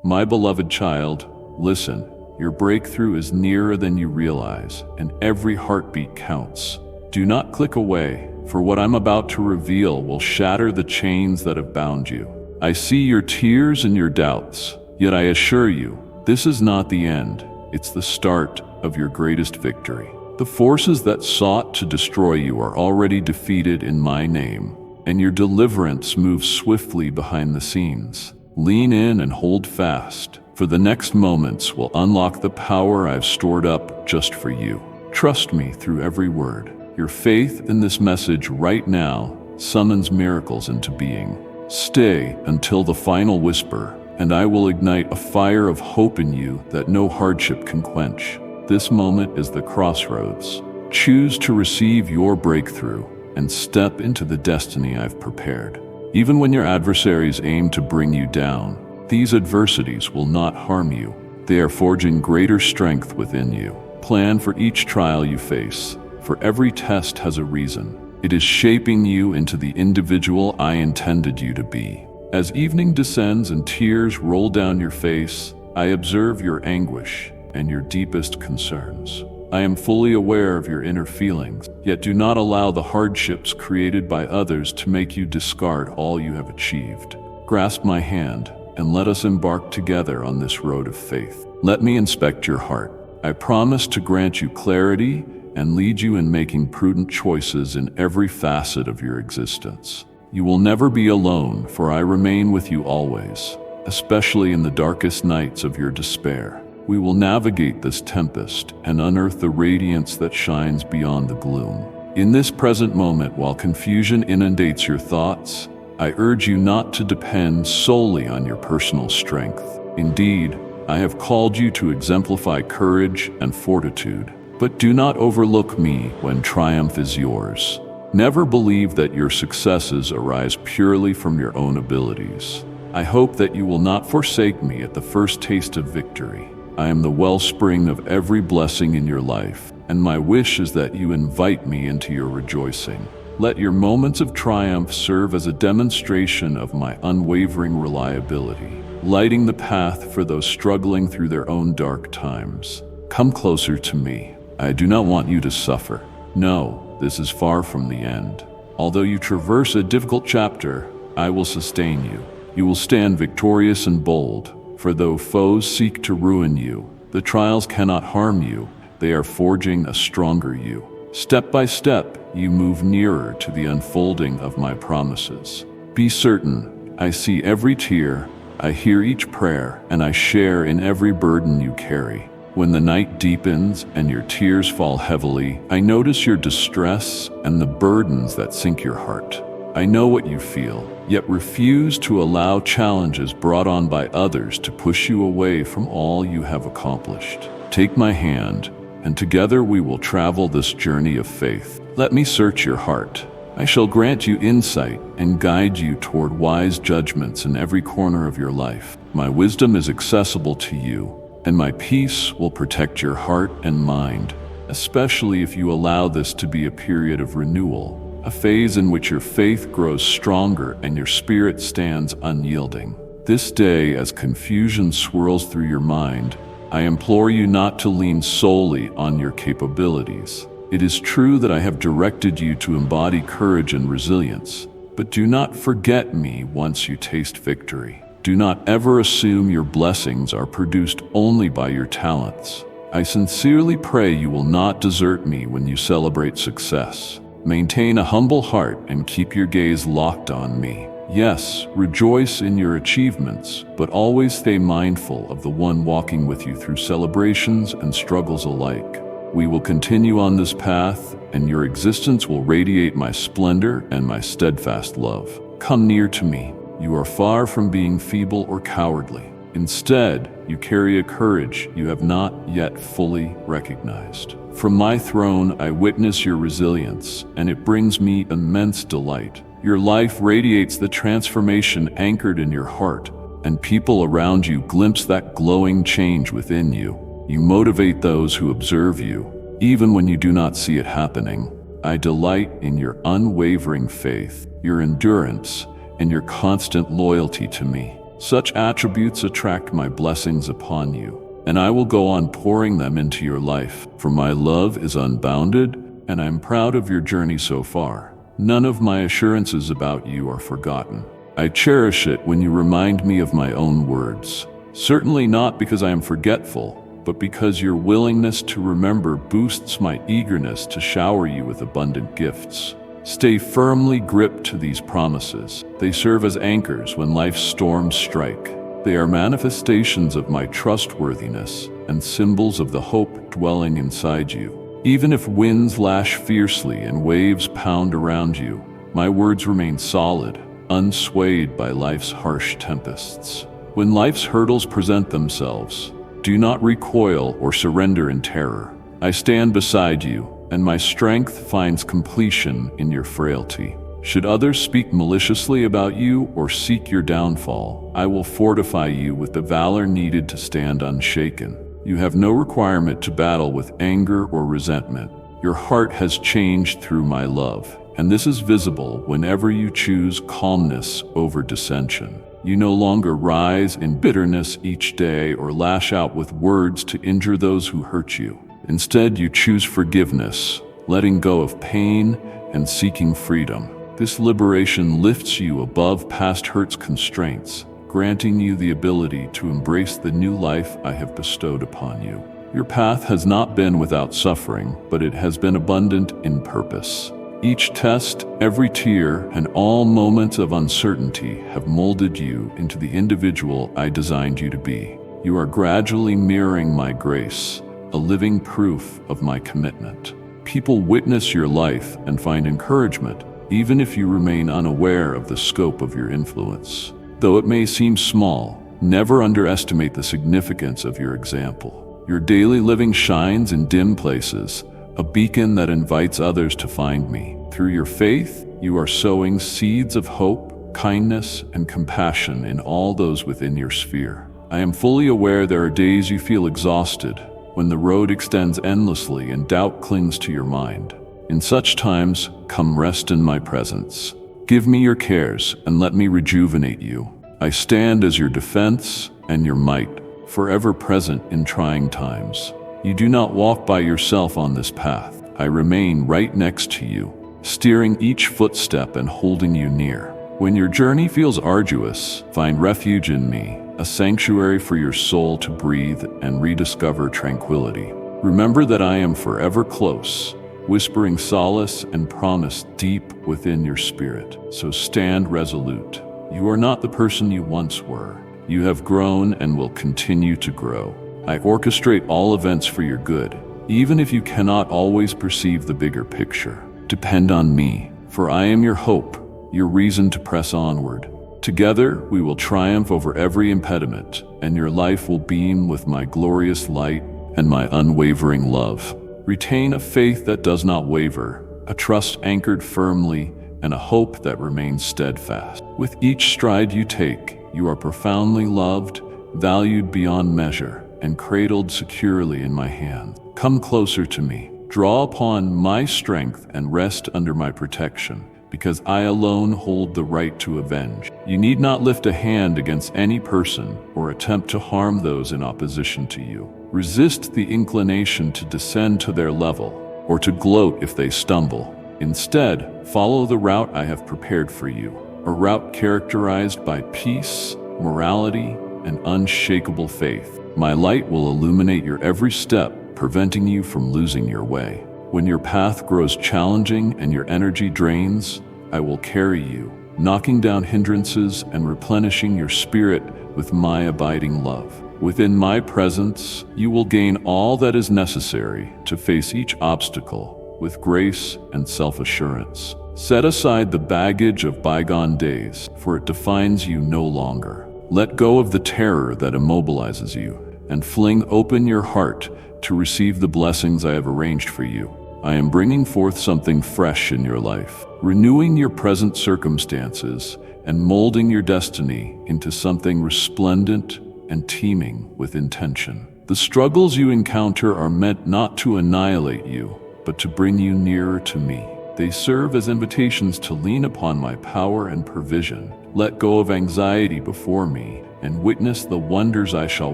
My beloved child, listen. Your breakthrough is nearer than you realize, and every heartbeat counts. Do not click away, for what I'm about to reveal will shatter the chains that have bound you. I see your tears and your doubts, yet I assure you, this is not the end. It's the start of your greatest victory. The forces that sought to destroy you are already defeated in my name, and your deliverance moves swiftly behind the scenes. Lean in and hold fast, for the next moments will unlock the power I've stored up just for you. Trust me through every word. Your faith in this message right now summons miracles into being. Stay until the final whisper, and I will ignite a fire of hope in you that no hardship can quench. This moment is the crossroads. Choose to receive your breakthrough and step into the destiny I've prepared. Even when your adversaries aim to bring you down, these adversities will not harm you. They are forging greater strength within you. Plan for each trial you face, for every test has a reason. It is shaping you into the individual I intended you to be. As evening descends and tears roll down your face, I observe your anguish and your deepest concerns. I am fully aware of your inner feelings, yet do not allow the hardships created by others to make you discard all you have achieved. Grasp my hand, and let us embark together on this road of faith. Let me inspect your heart. I promise to grant you clarity and lead you in making prudent choices in every facet of your existence. You will never be alone, for I remain with you always, especially in the darkest nights of your despair. We will navigate this tempest and unearth the radiance that shines beyond the gloom. In this present moment, while confusion inundates your thoughts, I urge you not to depend solely on your personal strength. Indeed, I have called you to exemplify courage and fortitude. But do not overlook me when triumph is yours. Never believe that your successes arise purely from your own abilities. I hope that you will not forsake me at the first taste of victory. I am the wellspring of every blessing in your life, and my wish is that you invite me into your rejoicing. Let your moments of triumph serve as a demonstration of my unwavering reliability, lighting the path for those struggling through their own dark times. Come closer to me. I do not want you to suffer. No, this is far from the end. Although you traverse a difficult chapter, I will sustain you. You will stand victorious and bold, for though foes seek to ruin you, the trials cannot harm you. They are forging a stronger you. Step by step, you move nearer to the unfolding of my promises. Be certain, I see every tear, I hear each prayer, and I share in every burden you carry. When the night deepens and your tears fall heavily, I notice your distress and the burdens that sink your heart. I know what you feel, yet refuse to allow challenges brought on by others to push you away from all you have accomplished. Take my hand, and together we will travel this journey of faith. Let me search your heart. I shall grant you insight and guide you toward wise judgments in every corner of your life. My wisdom is accessible to you, and my peace will protect your heart and mind, especially if you allow this to be a period of renewal, a phase in which your faith grows stronger and your spirit stands unyielding. This day, as confusion swirls through your mind, I implore you not to lean solely on your capabilities. It is true that I have directed you to embody courage and resilience, but do not forget me once you taste victory. Do not ever assume your blessings are produced only by your talents. I sincerely pray you will not desert me when you celebrate success. Maintain a humble heart and keep your gaze locked on me. Yes, rejoice in your achievements, but always stay mindful of the one walking with you through celebrations and struggles alike. We will continue on this path, and your existence will radiate my splendor and my steadfast love. Come near to me. You are far from being feeble or cowardly. Instead, you carry a courage you have not yet fully recognized. From my throne, I witness your resilience, and it brings me immense delight. Your life radiates the transformation anchored in your heart, and people around you glimpse that glowing change within you. You motivate those who observe you, even when you do not see it happening. I delight in your unwavering faith, your endurance, and your constant loyalty to me. Such attributes attract my blessings upon you, and I will go on pouring them into your life, for my love is unbounded, and I am proud of your journey so far. None of my assurances about you are forgotten. I cherish it when you remind me of my own words. Certainly not because I am forgetful, but because your willingness to remember boosts my eagerness to shower you with abundant gifts. Stay firmly gripped to these promises. They serve as anchors when life's storms strike. They are manifestations of my trustworthiness and symbols of the hope dwelling inside you. Even if winds lash fiercely and waves pound around you, my words remain solid, unswayed by life's harsh tempests. When life's hurdles present themselves, do not recoil or surrender in terror. I stand beside you, and my strength finds completion in your frailty. Should others speak maliciously about you or seek your downfall, I will fortify you with the valor needed to stand unshaken. You have no requirement to battle with anger or resentment. Your heart has changed through my love, and this is visible whenever you choose calmness over dissension. You no longer rise in bitterness each day or lash out with words to injure those who hurt you. Instead, you choose forgiveness, letting go of pain and seeking freedom. This liberation lifts you above past hurt's constraints, granting you the ability to embrace the new life I have bestowed upon you. Your path has not been without suffering, but it has been abundant in purpose. Each test, every tear, and all moments of uncertainty have molded you into the individual I designed you to be. You are gradually mirroring my grace, a living proof of my commitment. People witness your life and find encouragement, even if you remain unaware of the scope of your influence. Though it may seem small, never underestimate the significance of your example. Your daily living shines in dim places, a beacon that invites others to find me. Through your faith, you are sowing seeds of hope, kindness, and compassion in all those within your sphere. I am fully aware there are days you feel exhausted, when the road extends endlessly and doubt clings to your mind. In such times, come rest in my presence. Give me your cares and let me rejuvenate you. I stand as your defense and your might, forever present in trying times. You do not walk by yourself on this path. I remain right next to you, steering each footstep and holding you near. When your journey feels arduous, find refuge in me, a sanctuary for your soul to breathe and rediscover tranquility. Remember that I am forever close, whispering solace and promise deep within your spirit. So stand resolute. You are not the person you once were. You have grown and will continue to grow. I orchestrate all events for your good, even if you cannot always perceive the bigger picture. Depend on me, for I am your hope, your reason to press onward. Together, we will triumph over every impediment, and your life will beam with my glorious light and my unwavering love. Retain a faith that does not waver, a trust anchored firmly, and a hope that remains steadfast. With each stride you take, you are profoundly loved, valued beyond measure, and cradled securely in my hand. Come closer to me, draw upon my strength and rest under my protection, because I alone hold the right to avenge. You need not lift a hand against any person or attempt to harm those in opposition to you. Resist the inclination to descend to their level or to gloat if they stumble. Instead, follow the route I have prepared for you, a route characterized by peace, morality, and unshakable faith. My light will illuminate your every step, preventing you from losing your way. When your path grows challenging and your energy drains, I will carry you, knocking down hindrances and replenishing your spirit with my abiding love. Within my presence, you will gain all that is necessary to face each obstacle with grace and self-assurance. Set aside the baggage of bygone days, for it defines you no longer. Let go of the terror that immobilizes you, and fling open your heart to receive the blessings I have arranged for you. I am bringing forth something fresh in your life, renewing your present circumstances and molding your destiny into something resplendent and teeming with intention. The struggles you encounter are meant not to annihilate you, but to bring you nearer to me. They serve as invitations to lean upon my power and provision. Let go of anxiety before me and witness the wonders I shall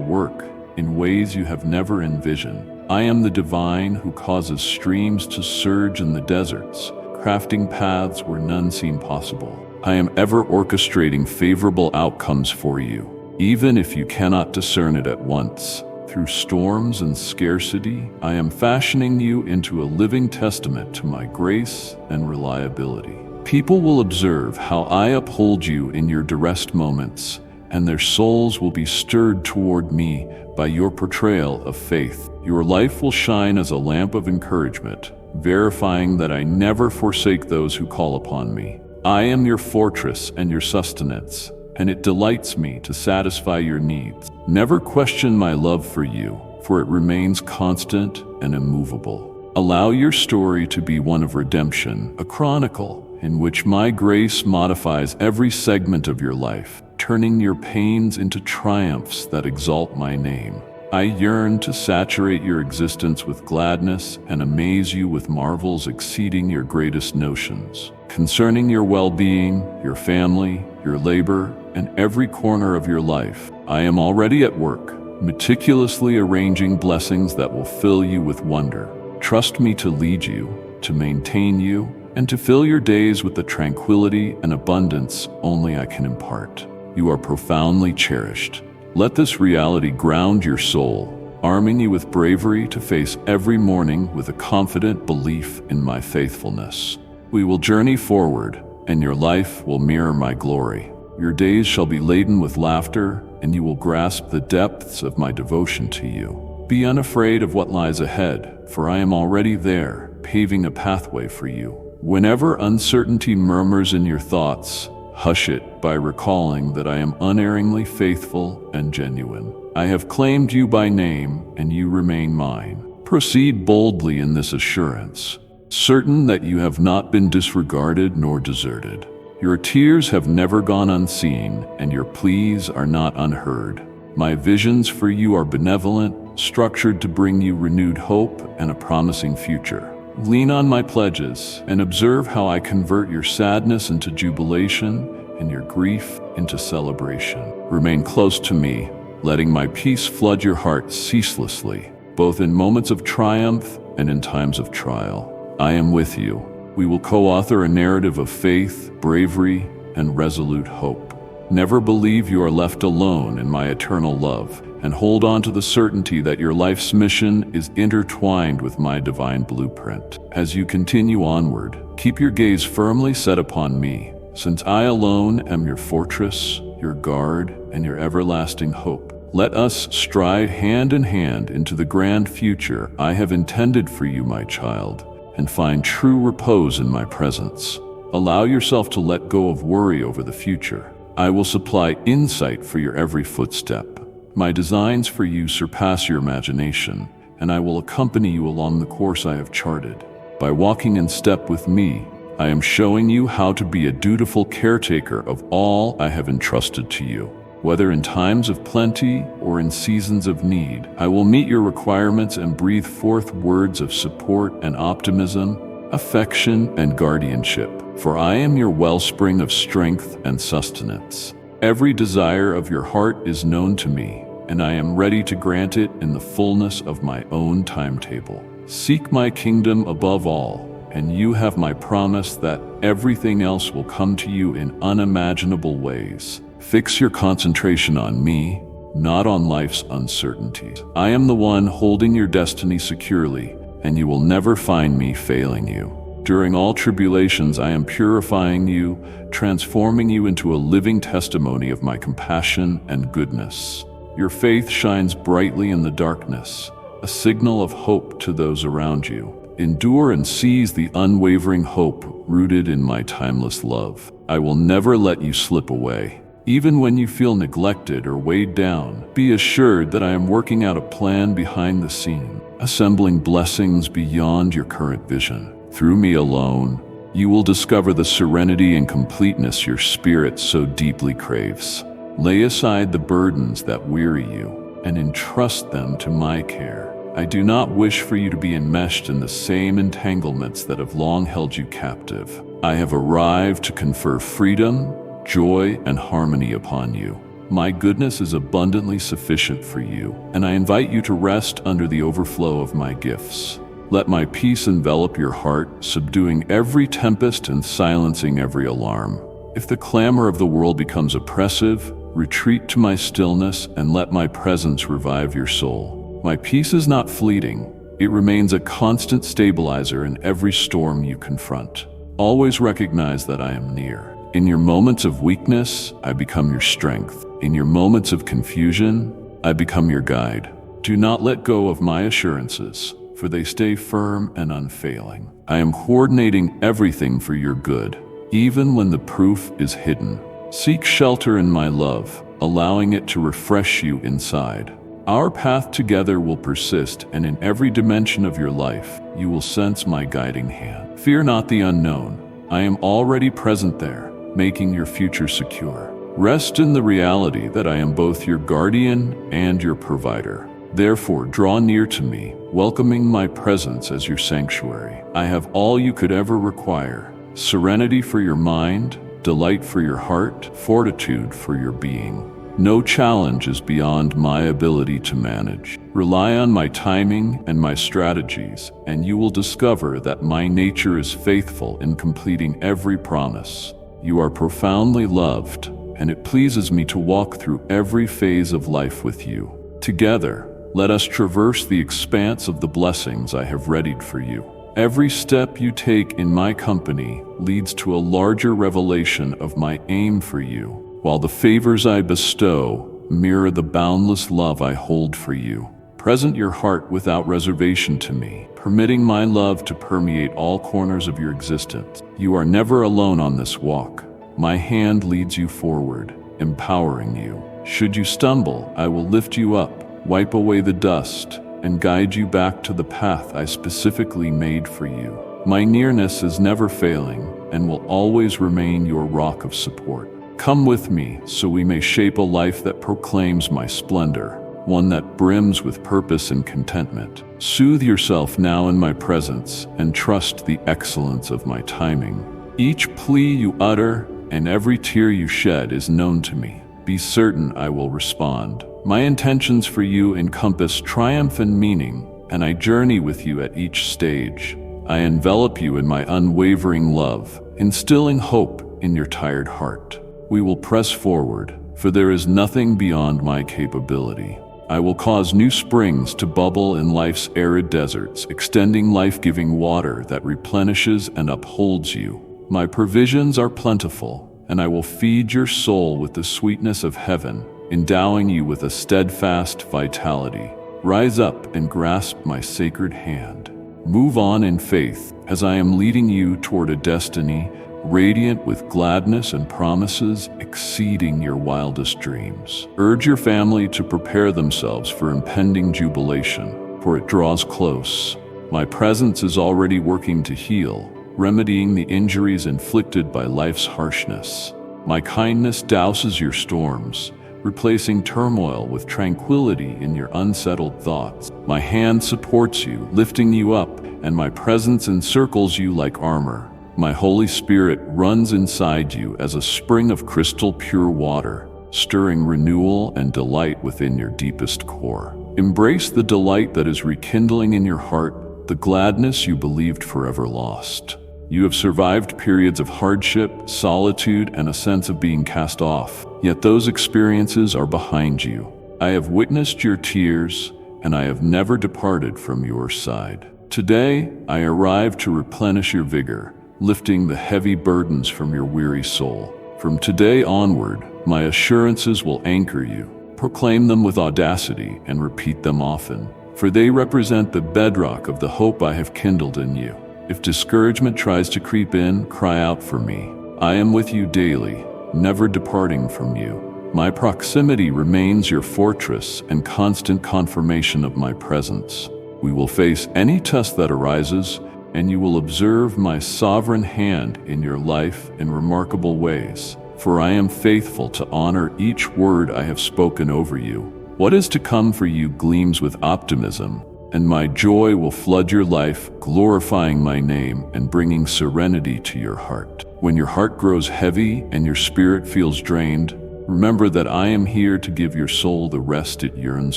work in ways you have never envisioned. I am the divine who causes streams to surge in the deserts, crafting paths where none seem possible. I am ever orchestrating favorable outcomes for you, even if you cannot discern it at once. Through storms and scarcity, I am fashioning you into a living testament to my grace and reliability. People will observe how I uphold you in your duress moments, and their souls will be stirred toward me by your portrayal of faith. Your life will shine as a lamp of encouragement, verifying that I never forsake those who call upon me. I am your fortress and your sustenance, and it delights me to satisfy your needs. Never question my love for you, for it remains constant and immovable. Allow your story to be one of redemption, a chronicle in which my grace modifies every segment of your life, turning your pains into triumphs that exalt my name. I yearn to saturate your existence with gladness and amaze you with marvels exceeding your greatest notions. Concerning your well-being, your family, your labor, and every corner of your life, I am already at work, meticulously arranging blessings that will fill you with wonder. Trust me to lead you, to maintain you, and to fill your days with the tranquility and abundance only I can impart. You are profoundly cherished. Let this reality ground your soul, arming you with bravery to face every morning with a confident belief in my faithfulness. We will journey forward, and your life will mirror my glory. Your days shall be laden with laughter, and you will grasp the depths of my devotion to you. Be unafraid of what lies ahead, for I am already there, paving a pathway for you. Whenever uncertainty murmurs in your thoughts, hush it by recalling that I am unerringly faithful and genuine. I have claimed you by name, and you remain mine. Proceed boldly in this assurance, certain that you have not been disregarded nor deserted. Your tears have never gone unseen, and your pleas are not unheard. My visions for you are benevolent, structured to bring you renewed hope and a promising future. Lean on my pledges and observe how I convert your sadness into jubilation and your grief into celebration. Remain close to me, letting my peace flood your heart ceaselessly, both in moments of triumph and in times of trial. I am with you. We will co-author a narrative of faith, bravery, and resolute hope. Never believe you are left alone in my eternal love, and hold on to the certainty that your life's mission is intertwined with my divine blueprint. As you continue onward, keep your gaze firmly set upon me, since I alone am your fortress, your guard, and your everlasting hope. Let us stride hand in hand into the grand future I have intended for you, my child, and find true repose in my presence. Allow yourself to let go of worry over the future. I will supply insight for your every footstep. My designs for you surpass your imagination, and I will accompany you along the course I have charted. By walking in step with me, I am showing you how to be a dutiful caretaker of all I have entrusted to you. Whether in times of plenty or in seasons of need, I will meet your requirements and breathe forth words of support and optimism, affection and guardianship. For I am your wellspring of strength and sustenance. Every desire of your heart is known to me, and I am ready to grant it in the fullness of my own timetable. Seek my kingdom above all, and you have my promise that everything else will come to you in unimaginable ways. Fix your concentration on me, not on life's uncertainties. I am the one holding your destiny securely, and you will never find me failing you. During all tribulations, I am purifying you, transforming you into a living testimony of my compassion and goodness. Your faith shines brightly in the darkness, a signal of hope to those around you. Endure and seize the unwavering hope rooted in my timeless love. I will never let you slip away. Even when you feel neglected or weighed down, be assured that I am working out a plan behind the scene, assembling blessings beyond your current vision. Through me alone, you will discover the serenity and completeness your spirit so deeply craves. Lay aside the burdens that weary you and entrust them to my care. I do not wish for you to be enmeshed in the same entanglements that have long held you captive. I have arrived to confer freedom, joy, and harmony upon you. My goodness is abundantly sufficient for you, and I invite you to rest under the overflow of my gifts. Let my peace envelop your heart, subduing every tempest and silencing every alarm. If the clamor of the world becomes oppressive, retreat to my stillness and let my presence revive your soul. My peace is not fleeting. It remains a constant stabilizer in every storm you confront. Always recognize that I am near. In your moments of weakness, I become your strength. In your moments of confusion, I become your guide. Do not let go of my assurances, for they stay firm and unfailing. I am coordinating everything for your good, even when the proof is hidden. Seek shelter in my love, allowing it to refresh you inside. Our path together will persist, and in every dimension of your life, you will sense my guiding hand. Fear not the unknown. I am already present there, making your future secure. Rest in the reality that I am both your guardian and your provider. Therefore, draw near to me, welcoming my presence as your sanctuary. I have all you could ever require: serenity for your mind, delight for your heart, fortitude for your being. No challenge is beyond my ability to manage. Rely on my timing and my strategies, and you will discover that my nature is faithful in completing every promise. You are profoundly loved, and it pleases me to walk through every phase of life with you. Together, let us traverse the expanse of the blessings I have readied for you. Every step you take in my company leads to a larger revelation of my aim for you, while the favors I bestow mirror the boundless love I hold for you. Present your heart without reservation to me, permitting my love to permeate all corners of your existence. You are never alone on this walk. My hand leads you forward, empowering you. Should you stumble, I will lift you up, wipe away the dust, and guide you back to the path I specifically made for you. My nearness is never failing and will always remain your rock of support. Come with me so we may shape a life that proclaims my splendor, one that brims with purpose and contentment. Soothe yourself now in my presence and trust the excellence of my timing. Each plea you utter and every tear you shed is known to me. Be certain I will respond. My intentions for you encompass triumph and meaning, and I journey with you at each stage. I envelop you in my unwavering love, instilling hope in your tired heart. We will press forward, for there is nothing beyond my capability. I will cause new springs to bubble in life's arid deserts, extending life-giving water that replenishes and upholds you. My provisions are plentiful, and I will feed your soul with the sweetness of heaven, endowing you with a steadfast vitality. Rise up and grasp my sacred hand. Move on in faith, as I am leading you toward a destiny radiant with gladness and promises exceeding your wildest dreams. Urge your family to prepare themselves for impending jubilation, for it draws close. My presence is already working to heal, remedying the injuries inflicted by life's harshness. My kindness douses your storms, replacing turmoil with tranquility in your unsettled thoughts. My hand supports you, lifting you up, and my presence encircles you like armor. My Holy Spirit runs inside you as a spring of crystal pure water, stirring renewal and delight within your deepest core. Embrace the delight that is rekindling in your heart, the gladness you believed forever lost. You have survived periods of hardship, solitude, and a sense of being cast off, yet those experiences are behind you. I have witnessed your tears, and I have never departed from your side. Today, I arrive to replenish your vigor, lifting the heavy burdens from your weary soul. From today onward, my assurances will anchor you. Proclaim them with audacity and repeat them often, for they represent the bedrock of the hope I have kindled in you. If discouragement tries to creep in, cry out for me. I am with you daily, never departing from you. My proximity remains your fortress and constant confirmation of my presence. We will face any test that arises, and you will observe my sovereign hand in your life in remarkable ways. For I am faithful to honor each word I have spoken over you. What is to come for you gleams with optimism, and my joy will flood your life, glorifying my name and bringing serenity to your heart. When your heart grows heavy and your spirit feels drained, Remember that I am here to give your soul the rest it yearns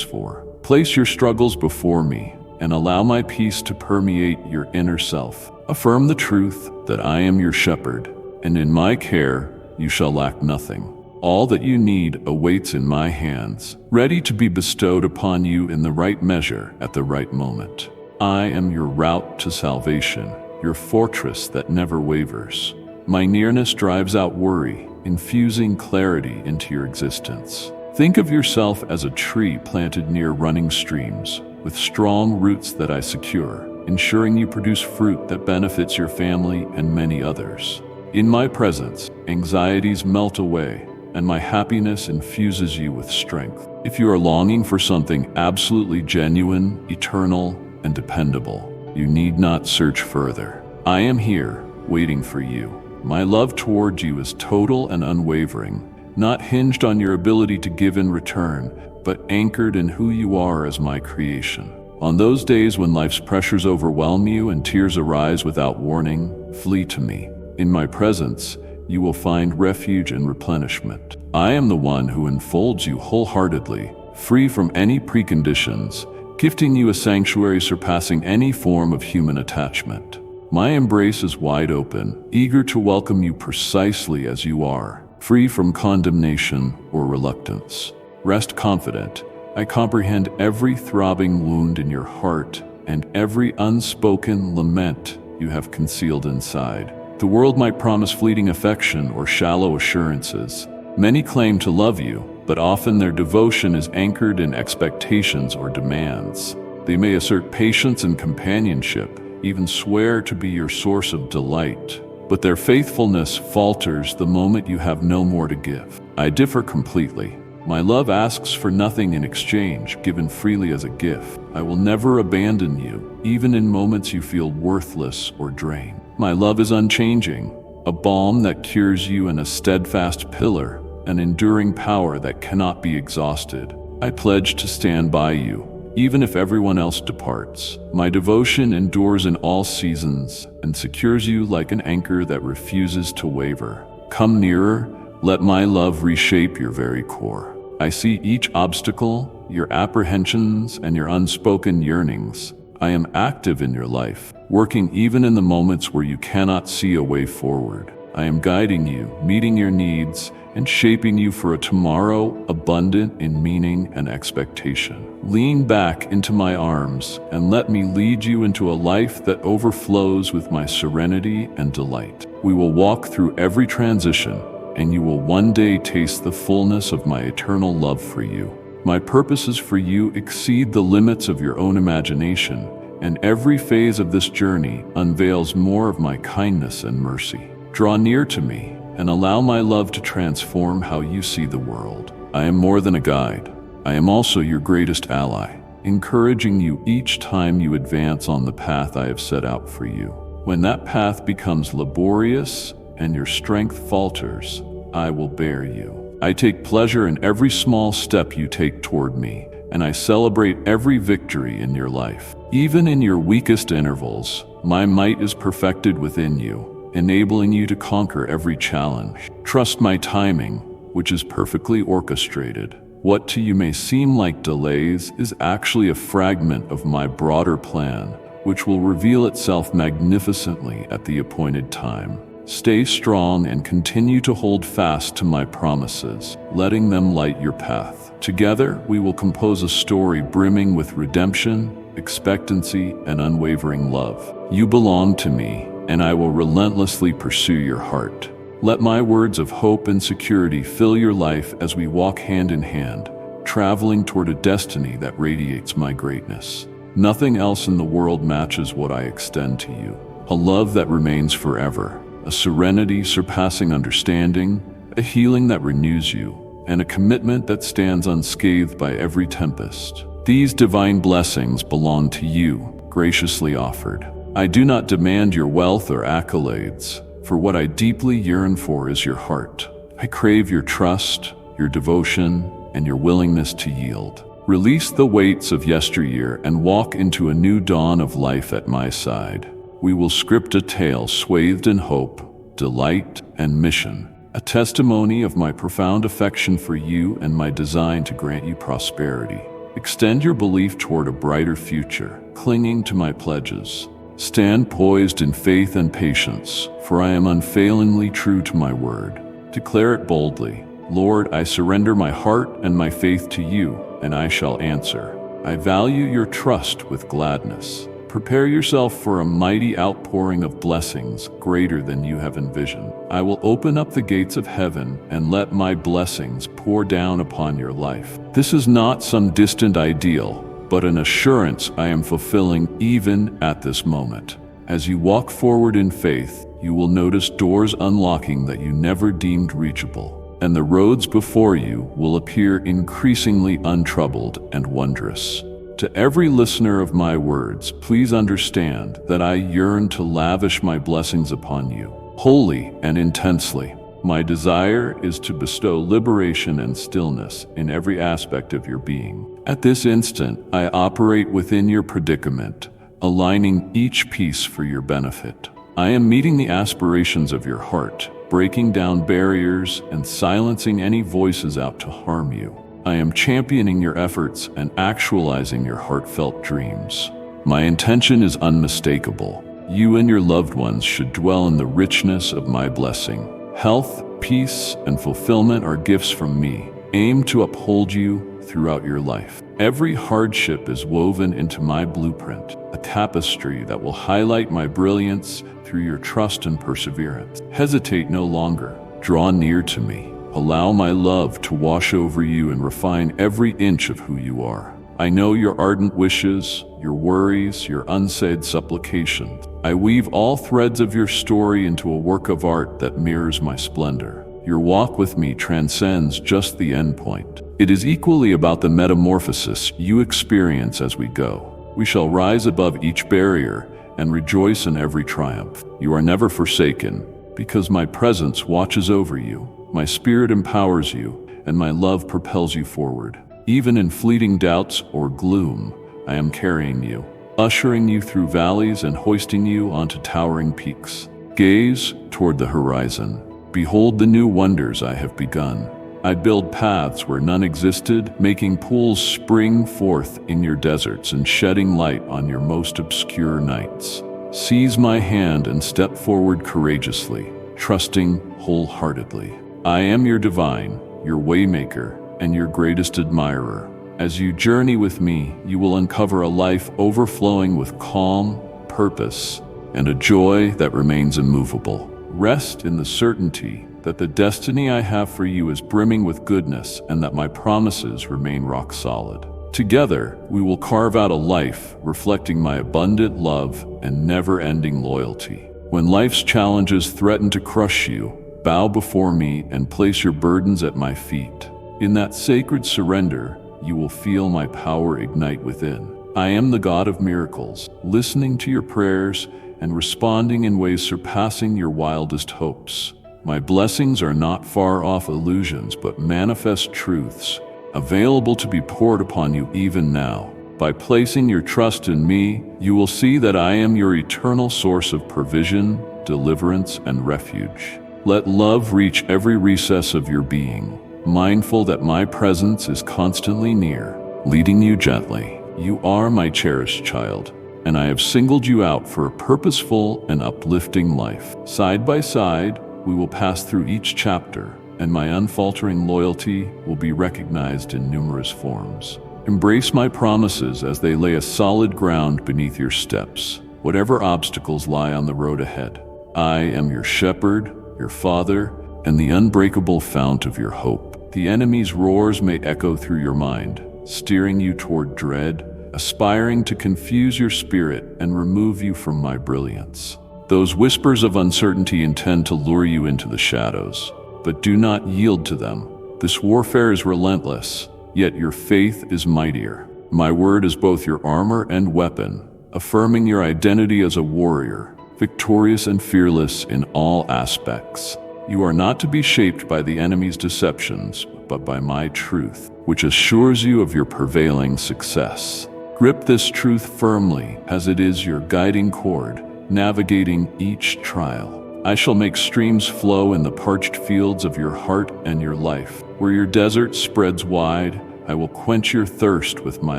for. Place your struggles before me and allow my peace to permeate your inner self. Affirm the truth that I am your shepherd, and in my care you shall lack nothing. All that you need awaits in my hands, ready to be bestowed upon you in the right measure at the right moment. I am your route to salvation, your fortress that never wavers. My nearness drives out worry, infusing clarity into your existence. Think of yourself as a tree planted near running streams, with strong roots that I secure, ensuring you produce fruit that benefits your family and many others. In my presence, anxieties melt away, and my happiness infuses you with strength. If you are longing for something absolutely genuine, eternal, and dependable, you need not search further. I am here, waiting for you. My love toward you is total and unwavering, not hinged on your ability to give in return, but anchored in who you are as my creation. On those days when life's pressures overwhelm you and tears arise without warning, flee to me. In my presence, you will find refuge and replenishment. I am the one who enfolds you wholeheartedly, free from any preconditions, gifting you a sanctuary surpassing any form of human attachment. My embrace is wide open, eager to welcome you precisely as you are, free from condemnation or reluctance. Rest confident. I comprehend every throbbing wound in your heart and every unspoken lament you have concealed inside. The world might promise fleeting affection or shallow assurances. Many claim to love you, but often their devotion is anchored in expectations or demands. They may assert patience and companionship, even swear to be your source of delight, but their faithfulness falters the moment you have no more to give. I differ completely. My love asks for nothing in exchange, given freely as a gift. I will never abandon you, even in moments you feel worthless or drained. My love is unchanging, a balm that cures you and a steadfast pillar, an enduring power that cannot be exhausted. I pledge to stand by you, even if everyone else departs. My devotion endures in all seasons and secures you like an anchor that refuses to waver. Come nearer, let my love reshape your very core. I see each obstacle, your apprehensions, and your unspoken yearnings. I am active in your life, working even in the moments where you cannot see a way forward. I am guiding you, meeting your needs, and shaping you for a tomorrow abundant in meaning and expectation. Lean back into my arms and let me lead you into a life that overflows with my serenity and delight. We will walk through every transition, and you will one day taste the fullness of my eternal love for you. My purposes for you exceed the limits of your own imagination, and every phase of this journey unveils more of my kindness and mercy. Draw near to me and allow my love to transform how you see the world. I am more than a guide. I am also your greatest ally, encouraging you each time you advance on the path I have set out for you. When that path becomes laborious and your strength falters, I will bear you. I take pleasure in every small step you take toward me, and I celebrate every victory in your life. Even in your weakest intervals, my might is perfected within you, enabling you to conquer every challenge. Trust my timing, which is perfectly orchestrated. What to you may seem like delays is actually a fragment of my broader plan, which will reveal itself magnificently at the appointed time. Stay strong and continue to hold fast to my promises, letting them light your path. Together, we will compose a story brimming with redemption, expectancy, and unwavering love. You belong to me, and I will relentlessly pursue your heart. Let my words of hope and security fill your life as we walk hand in hand, traveling toward a destiny that radiates my greatness. Nothing else in the world matches what I extend to you. A love that remains forever, a serenity surpassing understanding, a healing that renews you, and a commitment that stands unscathed by every tempest. These divine blessings belong to you, graciously offered. I do not demand your wealth or accolades, for what I deeply yearn for is your heart. I crave your trust, your devotion, and your willingness to yield. Release the weights of yesteryear and walk into a new dawn of life at my side. We will script a tale swathed in hope, delight, and mission, a testimony of my profound affection for you and my design to grant you prosperity. Extend your belief toward a brighter future, clinging to my pledges. Stand poised in faith and patience, for I am unfailingly true to my word. Declare it boldly. Lord, I surrender my heart and my faith to you, and I shall answer. I value your trust with gladness. Prepare yourself for a mighty outpouring of blessings greater than you have envisioned. I will open up the gates of heaven and let my blessings pour down upon your life. This is not some distant ideal, but an assurance I am fulfilling even at this moment. As you walk forward in faith, you will notice doors unlocking that you never deemed reachable, and the roads before you will appear increasingly untroubled and wondrous. To every listener of my words, please understand that I yearn to lavish my blessings upon you, wholly and intensely. My desire is to bestow liberation and stillness in every aspect of your being. At this instant, I operate within your predicament, aligning each piece for your benefit. I am meeting the aspirations of your heart, breaking down barriers and silencing any voices out to harm you. I am championing your efforts and actualizing your heartfelt dreams. My intention is unmistakable. You and your loved ones should dwell in the richness of my blessing. Health, peace, and fulfillment are gifts from me, aimed to uphold you throughout your life. Every hardship is woven into my blueprint, a tapestry that will highlight my brilliance through your trust and perseverance. Hesitate no longer. Draw near to me. Allow my love to wash over you and refine every inch of who you are. I know your ardent wishes, your worries, your unsaid supplications. I weave all threads of your story into a work of art that mirrors my splendor. Your walk with me transcends just the end point. It is equally about the metamorphosis you experience as we go. We shall rise above each barrier and rejoice in every triumph. You are never forsaken, because my presence watches over you. My spirit empowers you, and my love propels you forward. Even in fleeting doubts or gloom, I am carrying you, ushering you through valleys and hoisting you onto towering peaks. Gaze toward the horizon. Behold the new wonders I have begun. I build paths where none existed, making pools spring forth in your deserts and shedding light on your most obscure nights. Seize my hand and step forward courageously, trusting wholeheartedly. I am your divine, your waymaker, and your greatest admirer. As you journey with me, you will uncover a life overflowing with calm, purpose, and a joy that remains immovable. Rest in the certainty that the destiny I have for you is brimming with goodness and that my promises remain rock solid. Together, we will carve out a life reflecting my abundant love and never-ending loyalty. When life's challenges threaten to crush you, bow before me and place your burdens at my feet. In that sacred surrender, you will feel my power ignite within. I am the God of miracles, listening to your prayers and responding in ways surpassing your wildest hopes. My blessings are not far-off illusions, but manifest truths, available to be poured upon you even now. By placing your trust in me, you will see that I am your eternal source of provision, deliverance, and refuge. Let love reach every recess of your being, mindful that my presence is constantly near, leading you gently. You are my cherished child, and I have singled you out for a purposeful and uplifting life. Side by side, we will pass through each chapter, and my unfaltering loyalty will be recognized in numerous forms. Embrace my promises as they lay a solid ground beneath your steps, whatever obstacles lie on the road ahead. I am your shepherd, your father, and the unbreakable fount of your hope. The enemy's roars may echo through your mind, steering you toward dread, aspiring to confuse your spirit and remove you from my brilliance. Those whispers of uncertainty intend to lure you into the shadows, but do not yield to them. This warfare is relentless, yet your faith is mightier. My word is both your armor and weapon, affirming your identity as a warrior, victorious and fearless in all aspects. You are not to be shaped by the enemy's deceptions, but by my truth, which assures you of your prevailing success. Grip this truth firmly, as it is your guiding cord, navigating each trial. I shall make streams flow in the parched fields of your heart and your life. Where your desert spreads wide, I will quench your thirst with my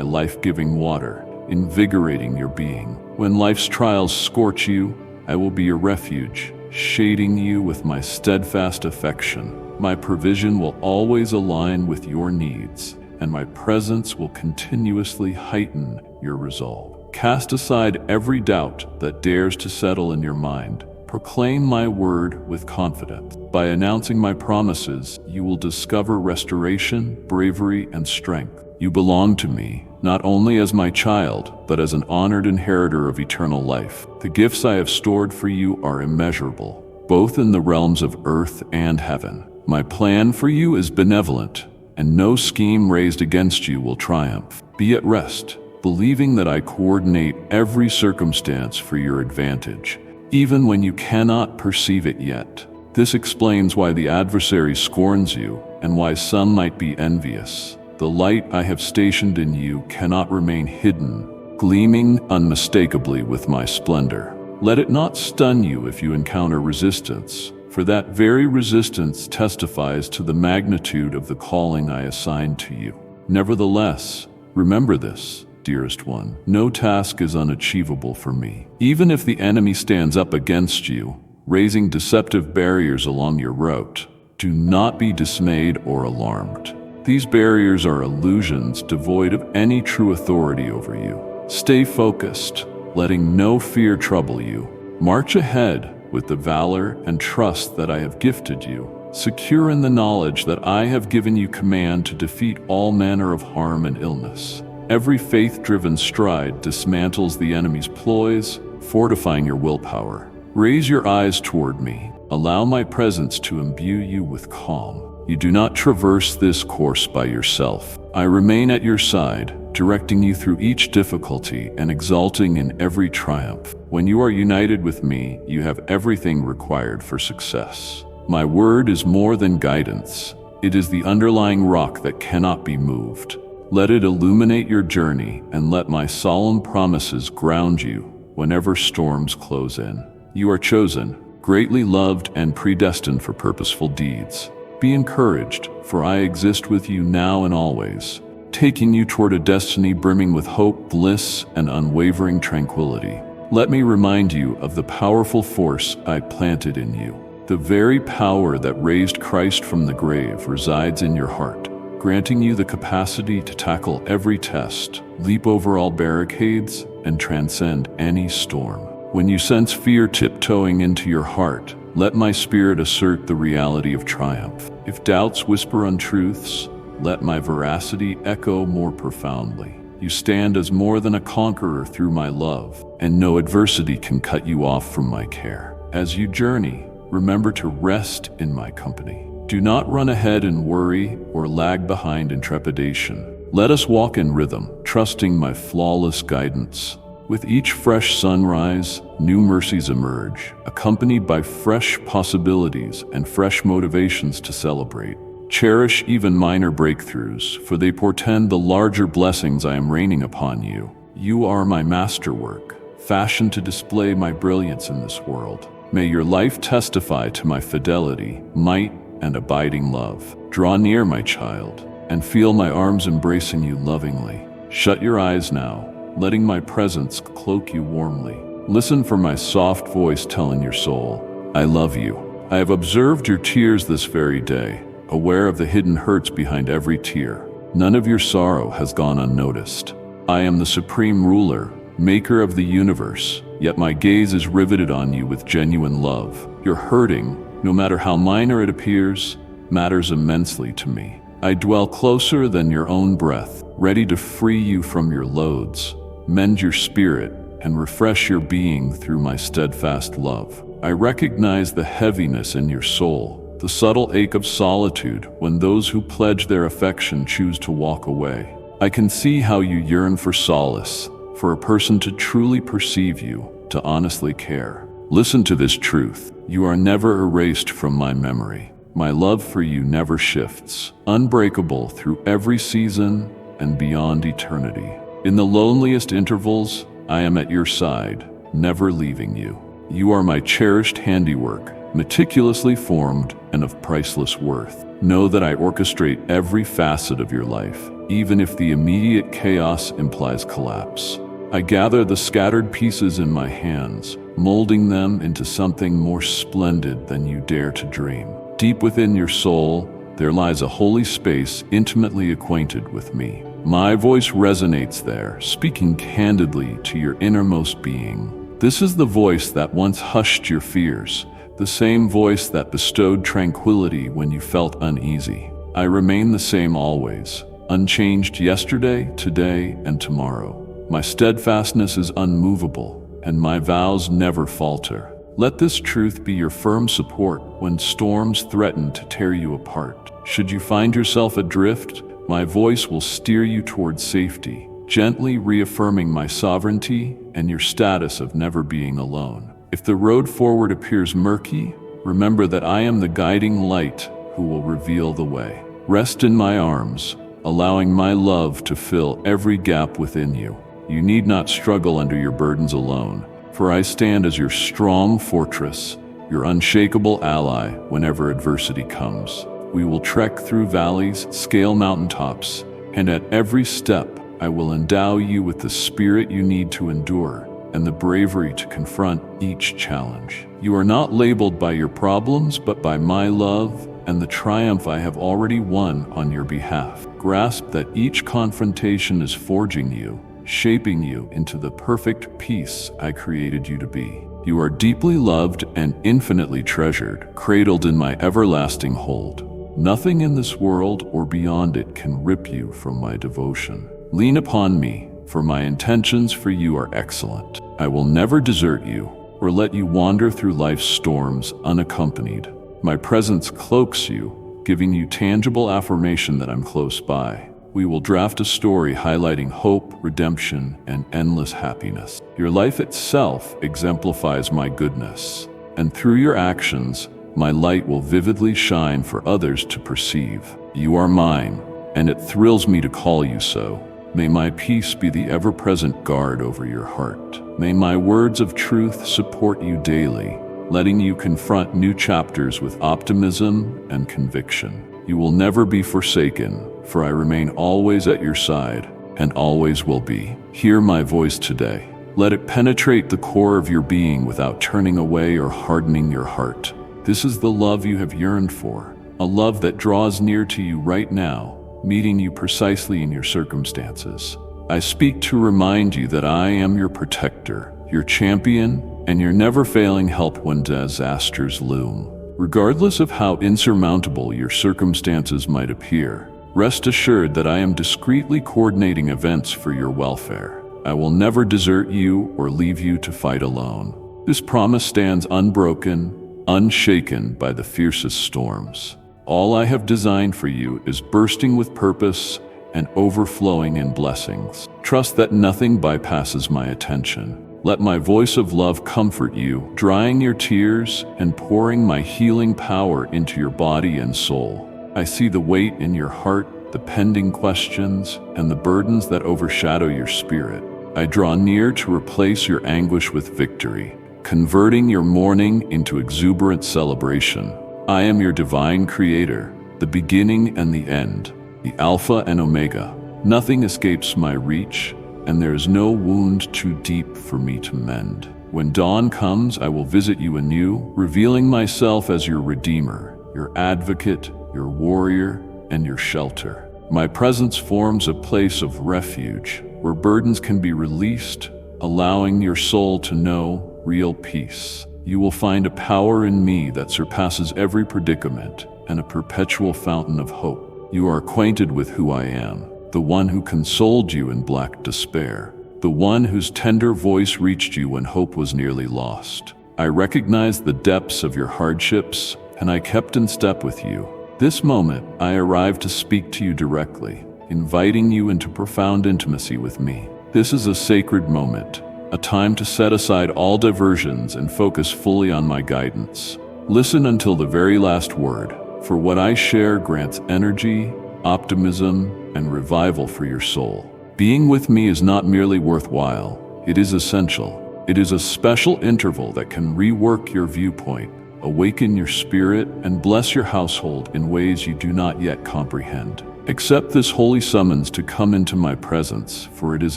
life-giving water, invigorating your being. When life's trials scorch you, I will be your refuge, shading you with my steadfast affection. My provision will always align with your needs, and my presence will continuously heighten your resolve. Cast aside every doubt that dares to settle in your mind. Proclaim my word with confidence. By announcing my promises, you will discover restoration, bravery, and strength. You belong to me, not only as my child, but as an honored inheritor of eternal life. The gifts I have stored for you are immeasurable, both in the realms of earth and heaven. My plan for you is benevolent, and no scheme raised against you will triumph. Be at rest, believing that I coordinate every circumstance for your advantage, even when you cannot perceive it yet. This explains why the adversary scorns you and why some might be envious. The light I have stationed in you cannot remain hidden, gleaming unmistakably with my splendor. Let it not stun you if you encounter resistance, for that very resistance testifies to the magnitude of the calling I assigned to you. Nevertheless, remember this, dearest one, no task is unachievable for me. Even if the enemy stands up against you, raising deceptive barriers along your route, do not be dismayed or alarmed. These barriers are illusions devoid of any true authority over you. Stay focused, letting no fear trouble you. March ahead with the valor and trust that I have gifted you, secure in the knowledge that I have given you command to defeat all manner of harm and illness. Every faith-driven stride dismantles the enemy's ploys, fortifying your willpower. Raise your eyes toward me. Allow my presence to imbue you with calm. You do not traverse this course by yourself. I remain at your side, directing you through each difficulty and exulting in every triumph. When you are united with me, you have everything required for success. My word is more than guidance. It is the underlying rock that cannot be moved. Let it illuminate your journey, and let my solemn promises ground you whenever storms close in. You are chosen, greatly loved, and predestined for purposeful deeds. Be encouraged, for I exist with you now and always, taking you toward a destiny brimming with hope, bliss, and unwavering tranquility. Let me remind you of the powerful force I planted in you. The very power that raised Christ from the grave resides in your heart, granting you the capacity to tackle every test, leap over all barricades, and transcend any storm. When you sense fear tiptoeing into your heart, let my spirit assert the reality of triumph. If doubts whisper untruths, let my veracity echo more profoundly. You stand as more than a conqueror through my love, and no adversity can cut you off from my care. As you journey, remember to rest in my company. Do not run ahead in worry or lag behind in trepidation. Let us walk in rhythm, trusting my flawless guidance. With each fresh sunrise, new mercies emerge, accompanied by fresh possibilities and fresh motivations to celebrate. Cherish even minor breakthroughs, for they portend the larger blessings I am raining upon you. You are my masterwork, fashioned to display my brilliance in this world. May your life testify to my fidelity, might, and abiding love. Draw near, my child, and feel my arms embracing you lovingly. Shut your eyes now, letting my presence cloak you warmly. Listen for my soft voice telling your soul, I love you. I have observed your tears this very day, aware of the hidden hurts behind every tear. None of your sorrow has gone unnoticed. I am the supreme ruler, maker of the universe, yet my gaze is riveted on you with genuine love. Your hurting, no matter how minor it appears, matters immensely to me. I dwell closer than your own breath, ready to free you from your loads, mend your spirit, and refresh your being through my steadfast love. I recognize the heaviness in your soul, the subtle ache of solitude when those who pledge their affection choose to walk away. I can see how you yearn for solace, for a person to truly perceive you, to honestly care. Listen to this truth. You are never erased from my memory. My love for you never shifts, unbreakable through every season and beyond eternity. In the loneliest intervals, I am at your side, never leaving you. You are my cherished handiwork, meticulously formed and of priceless worth. Know that I orchestrate every facet of your life, even if the immediate chaos implies collapse. I gather the scattered pieces in my hands, molding them into something more splendid than you dare to dream. Deep within your soul, there lies a holy space intimately acquainted with me. My voice resonates there, speaking candidly to your innermost being. This is the voice that once hushed your fears, the same voice that bestowed tranquility when you felt uneasy. I remain the same always, unchanged yesterday, today, and tomorrow. My steadfastness is unmovable, and my vows never falter. Let this truth be your firm support when storms threaten to tear you apart. Should you find yourself adrift, my voice will steer you towards safety, gently reaffirming my sovereignty and your status of never being alone. If the road forward appears murky, remember that I am the guiding light who will reveal the way. Rest in my arms, allowing my love to fill every gap within you. You need not struggle under your burdens alone, for I stand as your strong fortress, your unshakable ally whenever adversity comes. We will trek through valleys, scale mountaintops, and at every step, I will endow you with the spirit you need to endure and the bravery to confront each challenge. You are not labeled by your problems, but by my love and the triumph I have already won on your behalf. Grasp that each confrontation is forging you, shaping you into the perfect piece I created you to be. You are deeply loved and infinitely treasured, cradled in my everlasting hold. Nothing in this world or beyond it can rip you from my devotion. Lean upon me, for my intentions for you are excellent. I will never desert you or let you wander through life's storms unaccompanied. My presence cloaks you, giving you tangible affirmation that I'm close by. We will draft a story highlighting hope, redemption, and endless happiness. Your life itself exemplifies my goodness, and through your actions, my light will vividly shine for others to perceive. You are mine, and it thrills me to call you so. May my peace be the ever-present guard over your heart. May my words of truth support you daily, letting you confront new chapters with optimism and conviction. You will never be forsaken, for I remain always at your side and always will be. Hear my voice today. Let it penetrate the core of your being without turning away or hardening your heart. This is the love you have yearned for, a love that draws near to you right now, meeting you precisely in your circumstances. I speak to remind you that I am your protector, your champion, and your never-failing help when disasters loom. Regardless of how insurmountable your circumstances might appear, rest assured that I am discreetly coordinating events for your welfare. I will never desert you or leave you to fight alone. This promise stands unbroken, unshaken by the fiercest storms. All I have designed for you is bursting with purpose and overflowing in blessings. Trust that nothing bypasses my attention. Let my voice of love comfort you, drying your tears and pouring my healing power into your body and soul. I see the weight in your heart, the pending questions, and the burdens that overshadow your spirit. I draw near to replace your anguish with victory, converting your mourning into exuberant celebration. I am your divine creator, the beginning and the end, the Alpha and Omega. Nothing escapes my reach, and there is no wound too deep for me to mend. When dawn comes, I will visit you anew, revealing myself as your redeemer, your advocate, your warrior, and your shelter. My presence forms a place of refuge, where burdens can be released, allowing your soul to know real peace. You will find a power in me that surpasses every predicament and a perpetual fountain of hope. You are acquainted with who I am, the one who consoled you in black despair, the one whose tender voice reached you when hope was nearly lost. I recognized the depths of your hardships, and I kept in step with you. This moment, I arrived to speak to you directly, inviting you into profound intimacy with me. This is a sacred moment, a time to set aside all diversions and focus fully on my guidance. Listen until the very last word, for what I share grants energy, optimism, and revival for your soul. Being with me is not merely worthwhile, it is essential. It is a special interval that can rework your viewpoint, awaken your spirit, and bless your household in ways you do not yet comprehend. Accept this holy summons to come into my presence, for it is